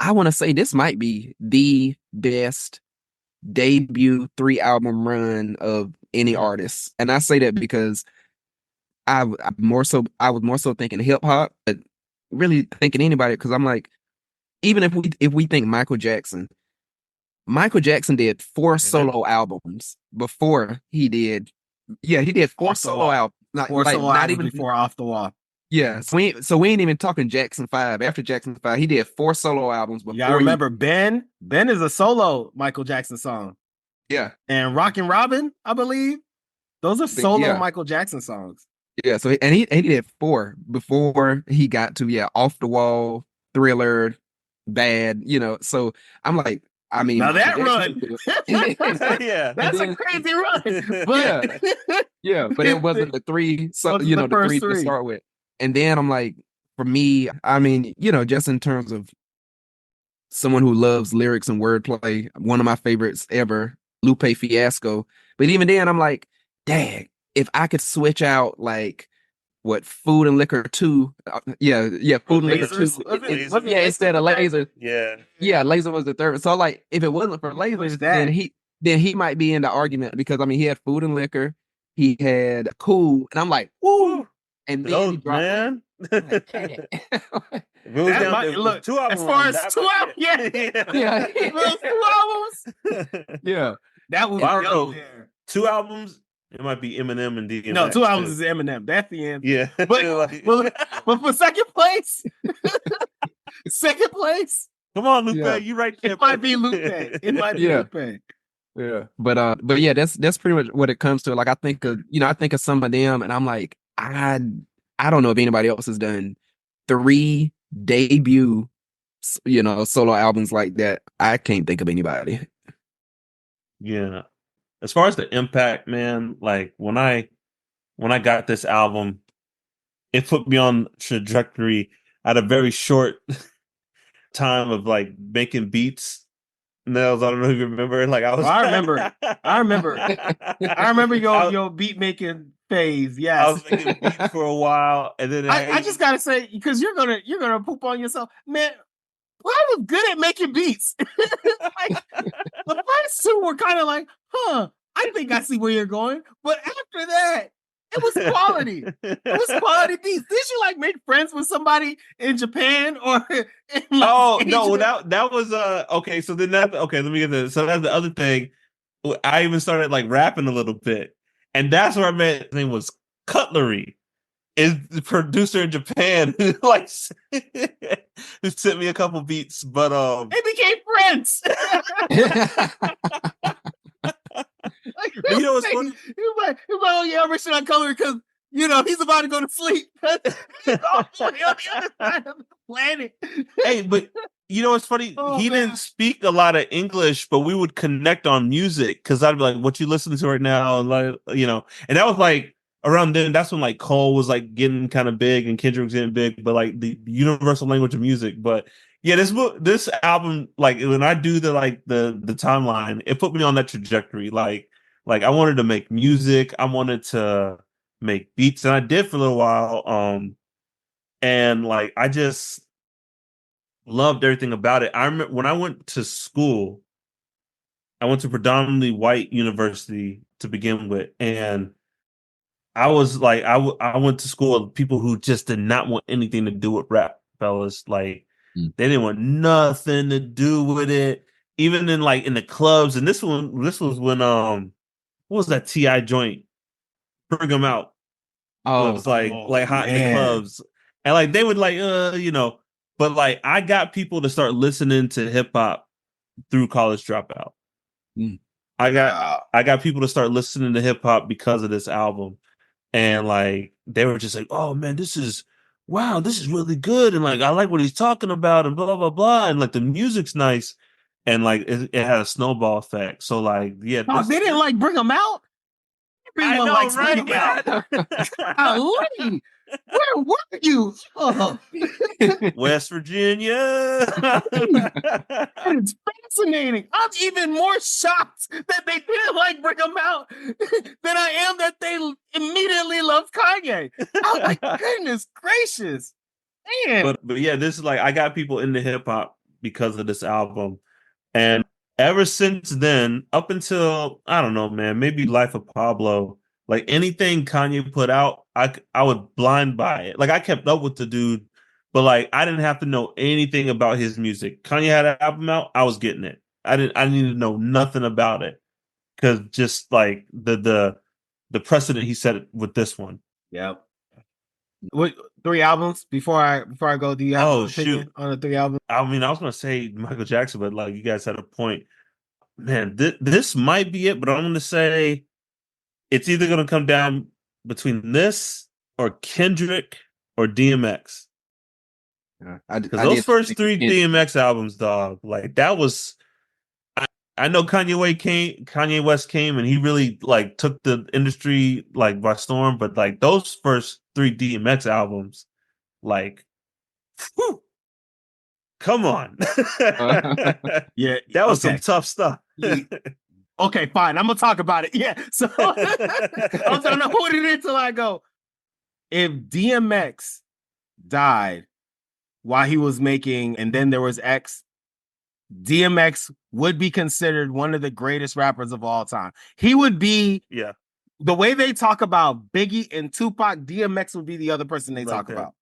I want to say this might be the best debut 3-album run of any artist. And I say that because I was more so thinking hip hop, but really thinking anybody, because I'm like, even if we think Michael Jackson did 4 solo albums before he did. Yeah, he did 4 solo albums. Not even before Off the Wall. Yeah, so we ain't even talking Jackson 5. After Jackson 5, he did 4 solo albums before. You gotta remember, Ben is a solo Michael Jackson song. Yeah. And Rockin' Robin, I believe. Those are solo Michael Jackson songs. Yeah, so he did 4 before he got to Off the Wall, Thriller, Bad, so I'm like, I mean, now that run, that's a crazy run. But but it wasn't the 3, so the 3 to start with. And then I'm like, for me, I mean, just in terms of someone who loves lyrics and wordplay. One of my favorites ever, Lupe Fiasco. But even then, I'm like, dang, if I could switch out like what Food and Liquor 2, Food and Liquor 2, instead of Laser, Laser was the third. So like, if it wasn't for Laser, then he might be in the argument because I mean, he had Food and Liquor, he had Cool, and I'm like, woo, and then he dropped, man. Like, look, 2 albums. As far as 2 albums, that was there. 2 albums. It might be Eminem and DMX. No, 2 albums is Eminem. That's the end. Yeah, but for second place, come on, Lupe, you right there. It might be Lupe. It might be Lupe. Yeah, but yeah, that's pretty much what it comes to. Like I think of some of them, and I'm like, I don't know if anybody else has done 3 debut, solo albums like that. I can't think of anybody. Yeah, as far as the impact, man, like when I got this album, it put me on trajectory at a very short time of like making beats. Nels, I don't know if you remember. Like I remember your beat making phase. Yes, I was making beats for a while, and then I just gotta say, because you're gonna poop on yourself, man. Well, I was good at making beats. Like, the first 2 were kind of like, I think I see where you're going. But after that, it was quality. It was quality beats. Did you like make friends with somebody in Japan or? No, that was okay. So then let me get this. So that's the other thing. I even started like rapping a little bit, and that's where I met. His name was Cutlery. Is the producer in Japan who like who sent me a couple beats, but they became friends. Like, you know what's funny? He was like, oh yeah, I'm reaching out Color because he's about to go to sleep. He's on the other side of the planet. Hey, but you know what's funny? He didn't speak a lot of English, but we would connect on music because I'd be like, "What you listening to right now?" And like, and that was like around then. That's when like Cole was like getting kind of big and Kendrick was getting big, but like the universal language of music. But yeah, this album, like when I do the timeline, it put me on that trajectory. Like I wanted to make music, I wanted to make beats, and I did for a little while. And like I just loved everything about it. I remember when I went to school, I went to predominantly white university to begin with, and I was like, I went to school with people who just did not want anything to do with rap, fellas. Like they didn't want nothing to do with it. Even in the clubs, and this was when what was that T.I. joint? Bring them out. Oh, it was like hot in the clubs, and like they would but like I got people to start listening to hip hop through College Dropout. I got people to start listening to hip hop because of this album, and like they were just like, "Oh man, this is really good," and like I like what he's talking about, and blah blah blah, and like the music's nice, and like it had a snowball effect. So like they didn't like Bring Them Out. I know, right? Lee, where were you? West Virginia. It's fascinating. I'm even more shocked that they didn't like Bring Them Out than I am that they immediately loved Kanye. I'm like, goodness gracious. Man. But yeah, this is like I got people into hip hop because of this album. And ever since then, up until, I don't know, man, maybe Life of Pablo, like anything Kanye put out, I would blind buy it. Like I kept up with the dude, but like I didn't have to know anything about his music. Kanye had an album out, I was getting it. I needed to know nothing about it. Cause just like the precedent he set with this one. Yep. What 3 albums before I go? Do you have an opinion on the 3 albums? I mean, I was gonna say Michael Jackson, but like you guys had a point. Man, this might be it, but I'm gonna say it's either gonna come down between this or Kendrick or DMX. Because those first 3 DMX albums, dog, like that was. I know Kanye West came and he really like took the industry like by storm, but like those first 3 DMX albums, like, whew, Come on. Yeah, That was okay. some tough stuff. Okay, fine. I'm gonna talk about it. Yeah. So I'm trying to hold it in until I go. If DMX died while he was making, and then there was X, DMX would be considered one of the greatest rappers of all time. He would be, yeah. The way they talk about Biggie and Tupac, DMX would be the other person they talk about.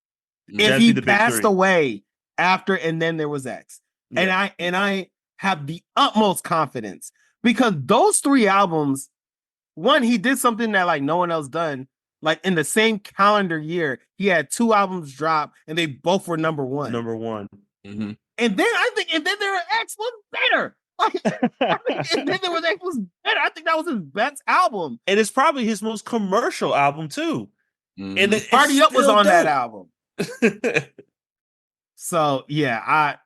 If he passed away after, and then there was X. Yeah. And I have the utmost confidence because those 3 albums, one, he did something that like no one else done. Like in the same calendar year, he had 2 albums drop and they both were number 1. Number 1. Mm-hmm. And then I think, and then there X was better. And then there was X was better. I think that was his best album. And it's probably his most commercial album too. Mm-hmm. And Party Up was on that album. So yeah,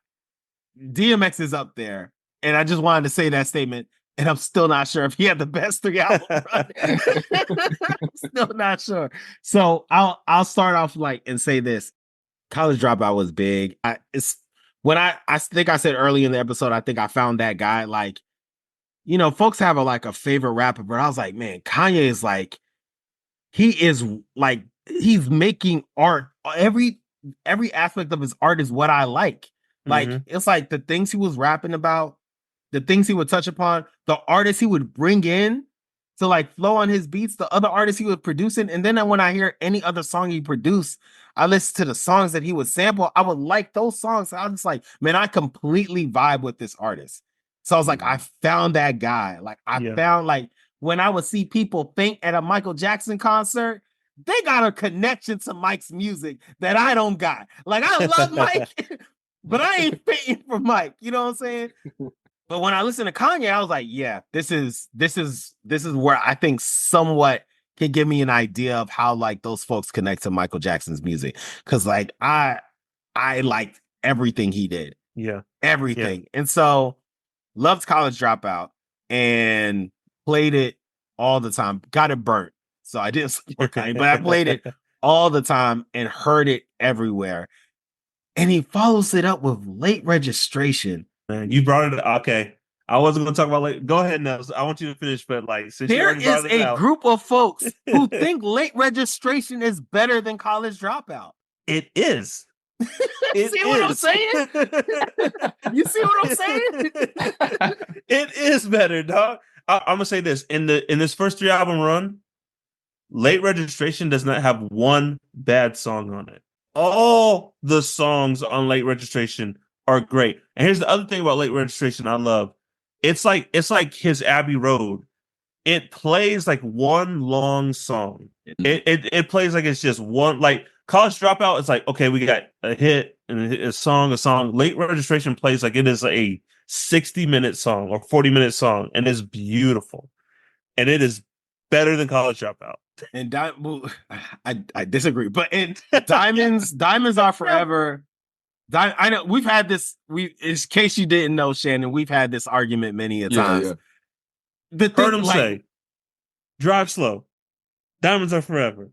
DMX is up there. And I just wanted to say that statement. And I'm still not sure if he had the best 3 albums. I'm still not sure. So I'll start off and say this. College Dropout was big. I think I said early in the episode, I think I found that guy. Like, folks have a favorite rapper, but I was like, man, Kanye is he's making art. Every aspect of his art is what I like. Like, it's like the things he was rapping about, the things he would touch upon, the artists he would bring in to flow on his beats, the other artists he was producing. And then when I hear any other song he produced, I listen to the songs that he would sample. I would like those songs. I was just like, man, I completely vibe with this artist. So I was like, I found that guy. Found when I would see people faint at a Michael Jackson concert, they got a connection to Mike's music that I don't got. Like, I love Mike, but I ain't fainting for Mike. You know what I'm saying? But when I listened to Kanye, I was like, yeah, this is where I think somewhat can give me an idea of how those folks connect to Michael Jackson's music. Cause I liked everything he did. Yeah. Everything. Yeah. And so loved College Dropout and played it all the time. Got it burnt. So I didn't support Kanye, but I played it all the time and heard it everywhere. And he follows it up with Late Registration. Man, you brought it. Okay, I wasn't going to talk about late. Go ahead, Nels. I want you to finish, but since there is a group of folks who think Late Registration is better than College Dropout. It is. What I'm saying? You see what I'm saying? It is better, dog. I'm gonna say this in this first 3 album run, Late Registration does not have one bad song on it. All the songs on Late Registration are great. And here's the other thing about Late Registration I love. It's like his Abbey Road. It plays like one long song. It plays like it's just one, College Dropout. It's like, okay, we got a hit and a song. Late Registration plays like it is a 60-minute song or 40-minute song, and it's beautiful. And it is better than College Dropout. And I disagree, but Diamonds Are Forever. I know we've had this. In case you didn't know, Shannon, we've had this argument many a times. Yeah. The thing, heard him say, "Drive slow, Diamonds Are Forever,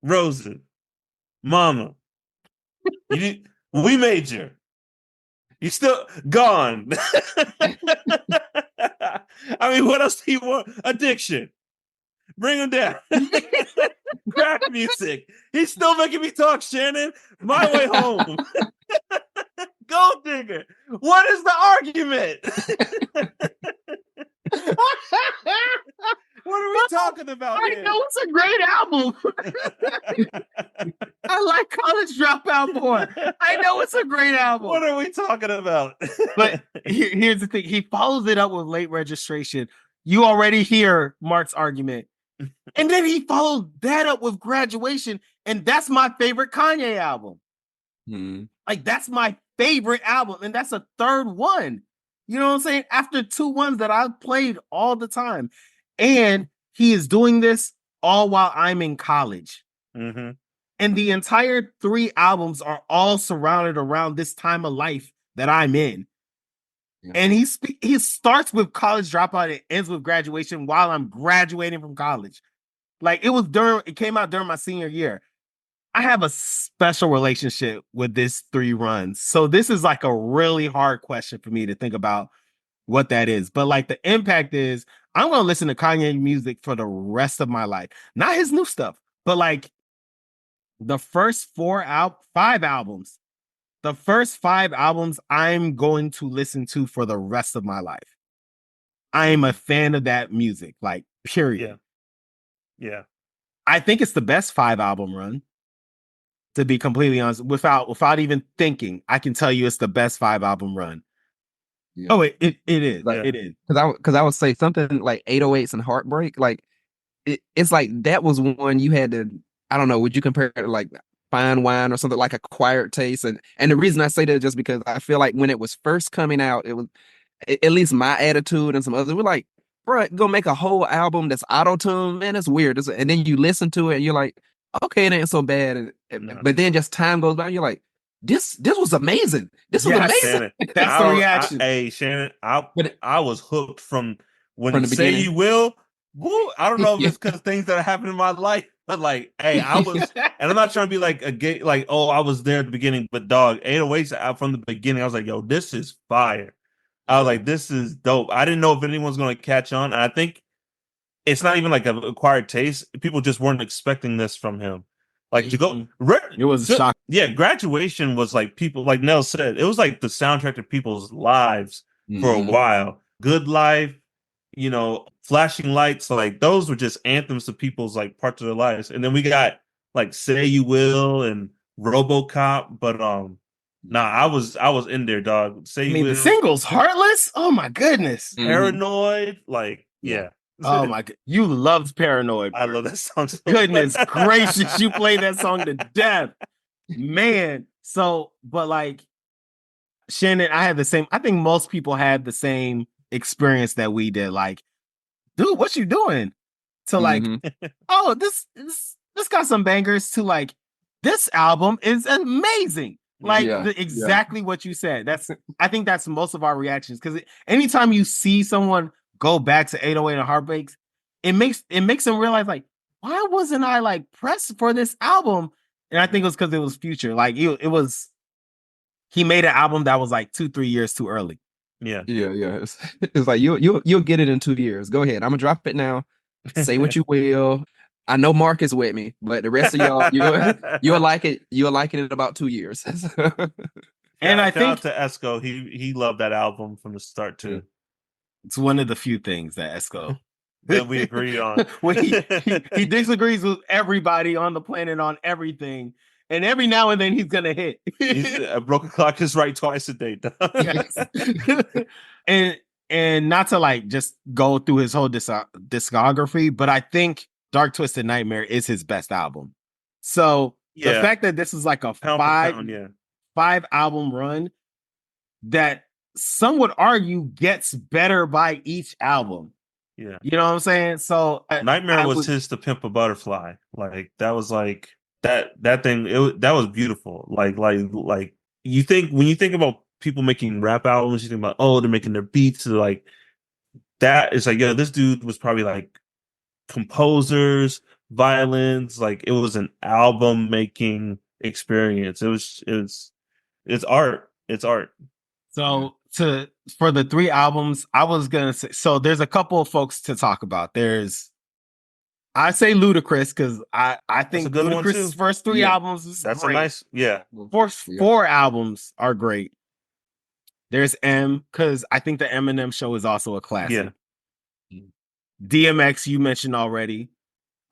Roses, Mama, We Major, you still gone." I mean, what else do you want? Addiction, bring him down. Crack music. He's still making me talk, Shannon. My Way Home. Gold Digger. What is the argument? What are we talking about here? I know it's a great album. I like College Dropout more. I know it's a great album. What are we talking about? But here's the thing. He follows it up with Late Registration. You already hear Mark's argument. And then he followed that up with Graduation. And that's my favorite Kanye album. Mm-hmm. That's my favorite album. And that's a third one. You know what I'm saying? After 2 ones that I've played all the time. And he is doing this all while I'm in college. Mm-hmm. And the entire 3 albums are all surrounded around this time of life that I'm in. Yeah. And he starts with College Dropout and ends with Graduation while I'm graduating from college. It came out during my senior year. I have a special relationship with this 3 runs. So this is like a really hard question for me to think about what that is. But like the impact is I'm going to listen to Kanye music for the rest of my life. Not his new stuff, but like the first 5 albums. The first 5 albums I'm going to listen to for the rest of my life. I am a fan of that music, like period. Yeah. I think it's the best 5 album run. To be completely honest, without even thinking, I can tell you it's the best 5 album run. Yeah. Oh, it is. Like, it is. Because I would say something like 808s and Heartbreak. Like it's like that was one you had to. I don't know. Would you compare it to like Fine Wine or something like Acquired Taste? And the reason I say that is just because I feel like when it was first coming out, it was at least my attitude and some others were like, bro, gonna make a whole album that's auto-tune, man, that's weird. And then you listen to it and you're like, okay, it ain't so bad. But then just time goes by, and you're like, this was amazing. This was amazing. Shannon, that's the reaction. Hey, Shannon, I was hooked from the Say beginning. You Will. Woo, I don't know if it's because things that happened in my life, but like, hey, I was, and I'm not trying to be like a gay, like, oh, I was there at the beginning, but dog, 808s from the beginning, I was like, yo, this is fire. I was like, this is dope. I didn't know if anyone's going to catch on. And I think it's not even like an acquired taste. People just weren't expecting this from him. Like to go, it was a shock. Yeah, Graduation was like people, like Nell said, it was like the soundtrack to people's lives for a while. Good Life, you know, Flashing Lights, like those were just anthems to people's like parts of their lives. And then we got like Say You Will and RoboCop, but nah, I was in there, dog. Say You Will. The singles, Heartless. Oh my goodness, Paranoid, like yeah. Oh my god, you loved Paranoid. Bro. I love that song. So goodness gracious, you played that song to death, man. So, but like Shannon, I had the same. I think most people had the same experience that we did. Like, dude, what you doing? To like, oh, this got some bangers. To like, this album is amazing. Like exactly what you said. I think that's most of our reactions, because anytime you see someone go back to 808 and Heartbreaks, it makes them realize like, why wasn't I like pressed for this album? And I think it was because it was Future. Like he made an album that was like 2-3 years too early. Yeah. It's like you'll get it in 2 years. Go ahead. I'm gonna drop it now. Say what you will. I know Mark is with me, but the rest of y'all, you'll like it. You'll like it in about 2 years. And I think to Esco, he loved that album from the start too. It's one of the few things that Esco that we agree on. When he disagrees with everybody on the planet on everything, and every now and then he's gonna hit. A broken clock is right twice a day. Yes. and not to like just go through his whole discography, but I think Dark Twisted Nightmare is his best album. So the fact that this is like a five album run that some would argue gets better by each album. Yeah. You know what I'm saying? So Nightmare was his To Pimp a Butterfly. Like that was like that thing, that was beautiful. Like you think, when you think about people making rap albums, you think about, oh, they're making their beats, like that. It's like, this dude was probably like composers, violins, like it was an album making experience. It's art. So for the 3 albums, I was gonna say, so there's a couple of folks to talk about. I say Ludacris because I think Ludacris' first 3 albums is that's great. A nice First 4 albums are great. There's M, because I think the Eminem Show is also a classic. Yeah. DMX you mentioned already.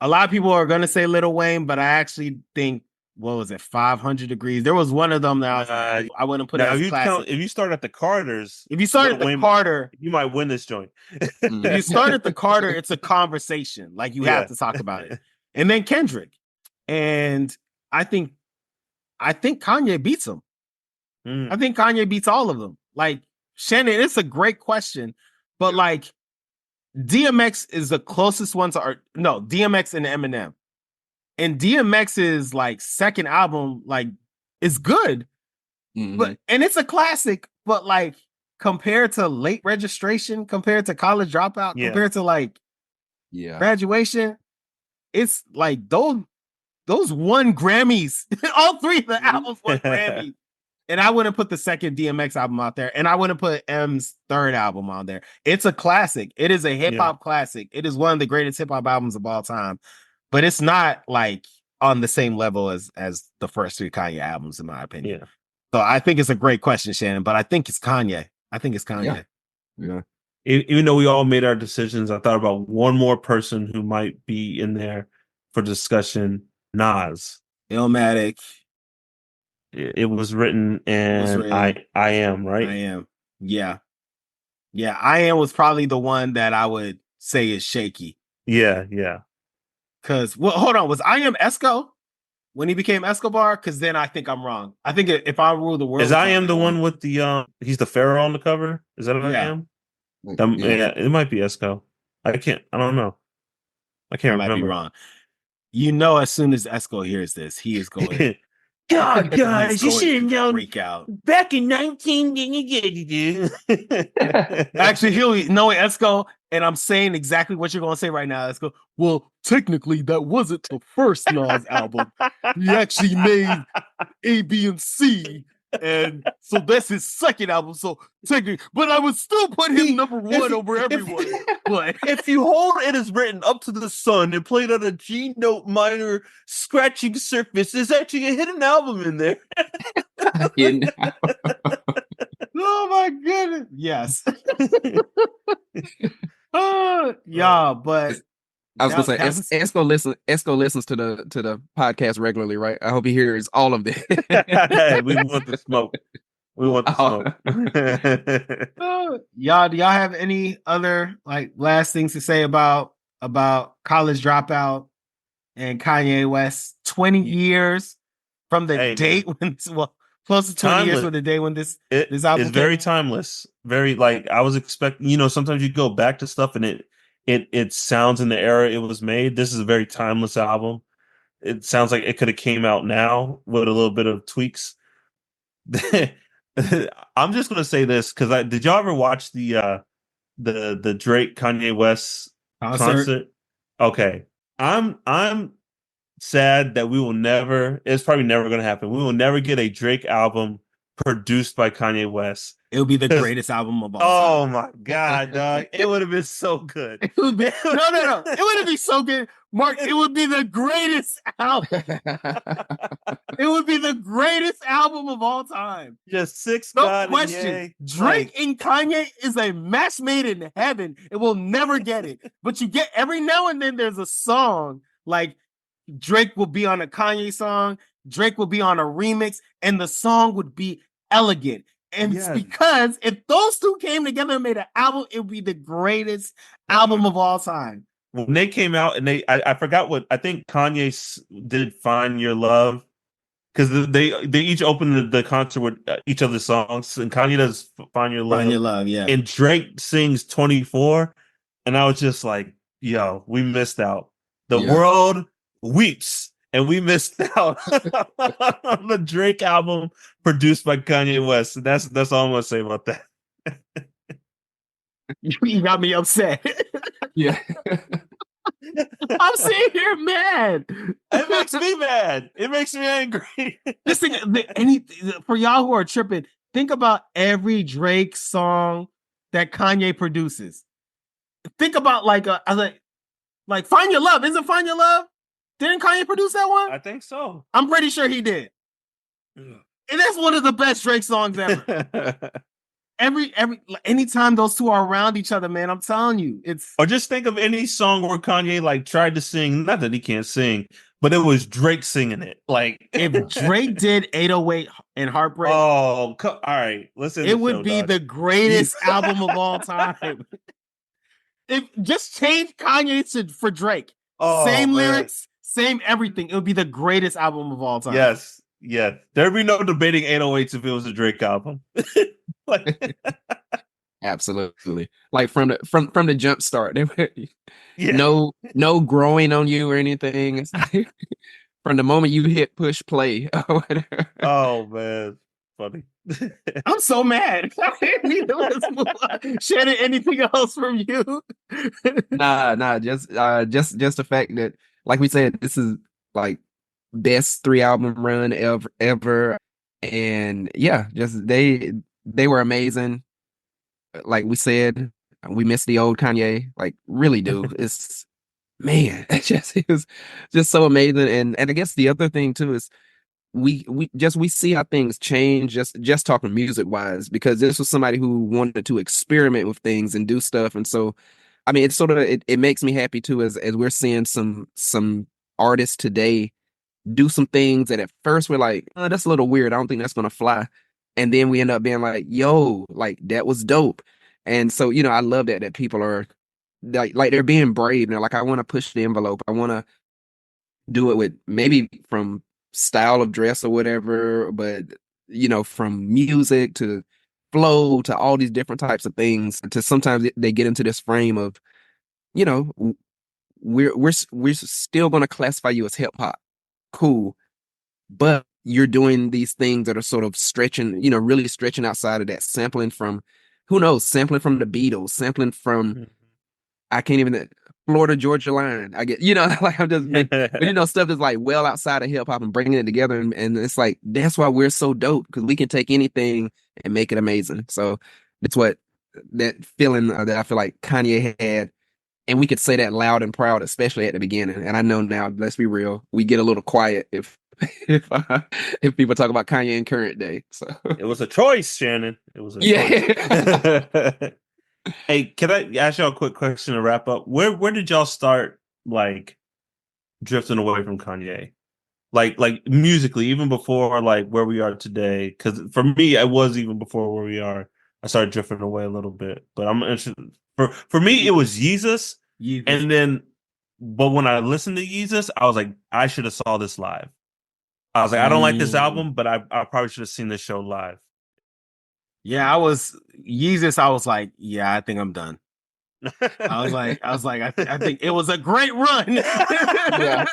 A lot of people are gonna say Lil Wayne, but I actually think, what was it, 500 Degrees? There was one of them that I wouldn't put it as classic. If you start at the Carters, if you start at the Carter, you might win this joint. If you start at the Carter, it's a conversation. Like you have to talk about it. And then Kendrick. And I think Kanye beats him. I think Kanye beats all of them. Like, Shannon, it's a great question, but like DMX is the closest one to DMX and Eminem. And DMX's like second album, like, is good, but it's a classic. But like compared to Late Registration, compared to College Dropout, compared to like Graduation, it's like those those won Grammys. All three of the albums won Grammys. And I wouldn't put the second DMX album out there. And I wouldn't put M's third album on there. It's a classic. It is a hip-hop classic. It is one of the greatest hip-hop albums of all time. But it's not like on the same level as the first three Kanye albums, in my opinion. Yeah. So I think it's a great question, Shannon. But I think it's Kanye. Yeah. Even though we all made our decisions, I thought about one more person who might be in there for discussion. Nas. Illmatic. It was written, and I am, right? I am. Yeah. I am was probably the one that I would say is shaky. Yeah. Because, well, hold on. Was I am Esco when he became Escobar? Because then I think I'm wrong. I think if I rule the world. Is I am the one with the, he's the pharaoh on the cover? Is that what I am? Yeah, it might be Esco. I don't know. I can't remember. Might be wrong. You know, as soon as Esco hears this, he is going. God, guys, you should have known. Freak out. Back in 19, Actually, he'll know Esco, and I'm saying exactly what you're going to say right now, Esco. Well, technically, that wasn't the first Nas album. He actually made A, B, and C. And so that's his second album. So technically, but I would still put him number one over everyone. But if you hold It Is Written Up to the Sun and played on a G note minor scratching surface, there's actually a hidden album in there. Oh my goodness. Yes. Yeah, but I was gonna say Esco listens to the podcast regularly, right? I hope he hears all of this. We want the smoke. Y'all, do y'all have any other like last things to say about College Dropout and Kanye West? 20 years from the date when, well, close to 20 years from the day when this album is very timeless. Very, like, I was expecting, sometimes you go back to stuff and it sounds in the era it was made. This is a very timeless album. It sounds like it could have came out now with a little bit of tweaks. I'm just gonna say this because did y'all ever watch the Drake Kanye West concert? Okay, I'm sad that we will never. It's probably never gonna happen. We will never get a Drake album produced by Kanye West. It would be the greatest album of all time. Oh my god, dog! It would have been so good. It would be, no. It would have been so good, Mark. It would be the greatest album. It would be the greatest album of all time. Just six. No question. Drake and Kanye is a match made in heaven. It will never get it, but you get every now and then. There's a song like Drake will be on a Kanye song. Drake will be on a remix, and the song would be elegant. And it's because if those two came together and made an album, it would be the greatest album of all time. When they came out and I forgot what, I think Kanye did Find Your Love because they each opened the concert with each other's songs, and Kanye does Find Your Love. Find Your Love, yeah. And Drake sings 24, and I was just like, yo, we missed out. The world weeps. And we missed out on the Drake album produced by Kanye West. That's all I'm gonna say about that. You got me upset. Yeah. I'm sitting here mad. It makes me mad. It makes me angry. Listen, for y'all who are tripping, think about every Drake song that Kanye produces. Think about like Find Your Love. Isn't Find Your Love? Didn't Kanye produce that one? I think so. I'm pretty sure he did. And that's one of the best Drake songs ever. Anytime those two are around each other, man, I'm telling you, it's. Or just think of any song where Kanye like tried to sing. Not that he can't sing, but it was Drake singing it. Like if Drake did 808 and Heartbreak. Oh, all right. Listen, it would be the greatest album of all time. If just change Kanye for Drake. Same lyrics. Same everything. It would be the greatest album of all time. Yes. Yeah. There'd be no debating 808s if it was a Drake album. Absolutely. Like from the jump start. No growing on you or anything. It's like, from the moment you hit push play or whatever. Oh man. Funny. I'm so mad. Shannon, anything else from you? Nah. Just the fact that, like we said, this is like best 3 album run ever. And yeah, just they were amazing. Like we said, we miss the old Kanye, like really do. It's man, it was just so amazing. And I guess the other thing too is we see how things change just talking music wise, because this was somebody who wanted to experiment with things and do stuff. And so I mean, it's sort of it makes me happy too as we're seeing some artists today do some things that at first we're like, oh, that's a little weird. I don't think that's gonna fly. And then we end up being like, yo, like that was dope. And so, I love that people are like they're being brave. And they're like, I want to push the envelope. I want to do it with maybe from style of dress or whatever, but from music to flow to all these different types of things. To sometimes they get into this frame of, you know, we're still going to classify you as hip hop. Cool. But you're doing these things that are sort of stretching, really stretching outside of that, sampling from, who knows, sampling from the Beatles, sampling from, I can't even, Florida Georgia Line. I get, like I'm just, but stuff that's like well outside of hip hop and bringing it together. And it's like, that's why we're so dope, because we can take anything and make it amazing. So it's what that feeling that I feel like Kanye had. And we could say that loud and proud, especially at the beginning. And I know now, let's be real, we get a little quiet if if people talk about Kanye in current day. So it was a choice, Shannon. It was a choice. Hey, can I ask y'all a quick question to wrap up? Where did y'all start like drifting away from Kanye? Like musically, even before like where we are today? Because for me, it was even before where we are. I started drifting away a little bit, but I'm interested. For me, it was Yeezus, and then, but when I listened to Yeezus, I was like, I should have saw this live. I was like, I don't like this album, but I probably should have seen this show live. Yeah, I was Yeezus. I was like, yeah, I think I'm done. I was like, I think it was a great run. Yeah,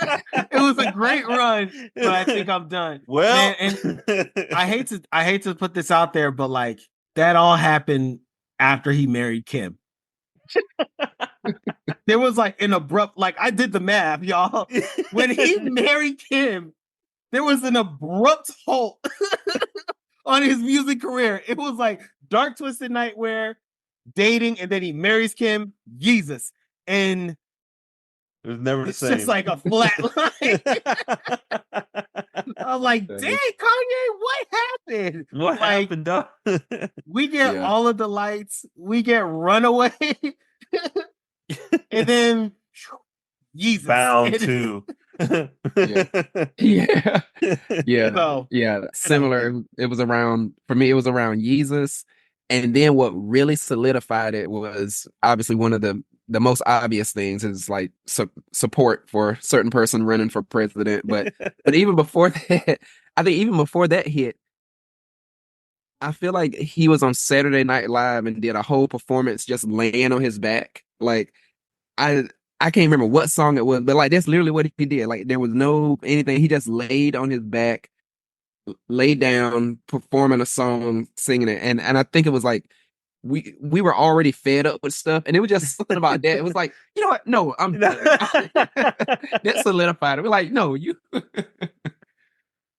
it was a great run, but I think I'm done. Well, man, and I hate to put this out there, but like that all happened after he married Kim. There was like an abrupt, like I did the math, y'all. When he married Kim, there was an abrupt halt on his music career. It was like Dark Twisted Nightmare, dating, and then he marries Kim, Yeezus. And it was never the same. It's just like a flat line. I'm like, dang, Kanye, what happened? What happened, dog? We get All of the Lights, we get Runaway, and then Yeezus. Bound to. Similar. It was around, for me, it was around Yeezus. And then what really solidified it was obviously one of the most obvious things is like support for a certain person running for president. But even before that, I think even before that hit, I feel like he was on Saturday Night Live and did a whole performance just laying on his back. Like I can't remember what song it was, but like that's literally what he did. Like there was no anything. He just laid on his back, laid down, performing a song, singing it. And I think it was like we were already fed up with stuff, and it was just something about that. It was like, you know what? No, I'm that solidified it. We're like, no, you.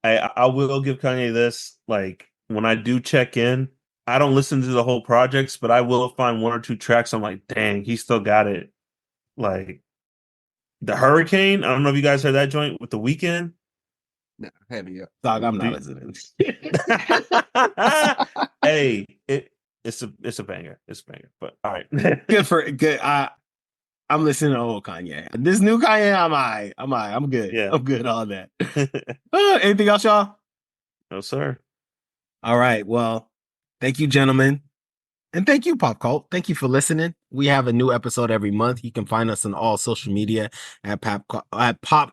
I will give Kanye this. Like when I do check in, I don't listen to the whole projects, but I will find one or two tracks. I'm like, dang, he still got it. Like the Hurricane. I don't know if you guys heard that joint with The Weeknd. No, heavy up. Dog, I'm not listening. Hey, it's a banger. It's a banger. But all right. Good. I'm listening to old Kanye. This new Kanye, I'm all right. I'm good. Yeah. I'm good on that. Anything else, y'all? No, sir. All right. Well, thank you, gentlemen. And thank you, Pop Cult. Thank you for listening. We have a new episode every month. You can find us on all social media at Pop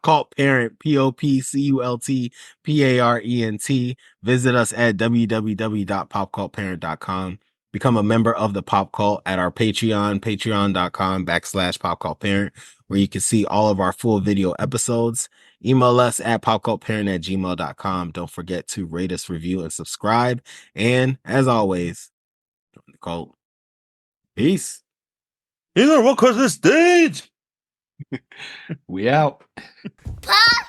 Cult Parent, POPCULT PARENT. Visit us at www.popcultparent.com. Become a member of the Pop Cult at our Patreon, patreon.com/Pop Cult Parent, where you can see all of our full video episodes. Email us at popcultparent@gmail.com. Don't forget to rate us, review, and subscribe. And as always, the cult. Peace. He's gonna walk across the stage. We out. Pop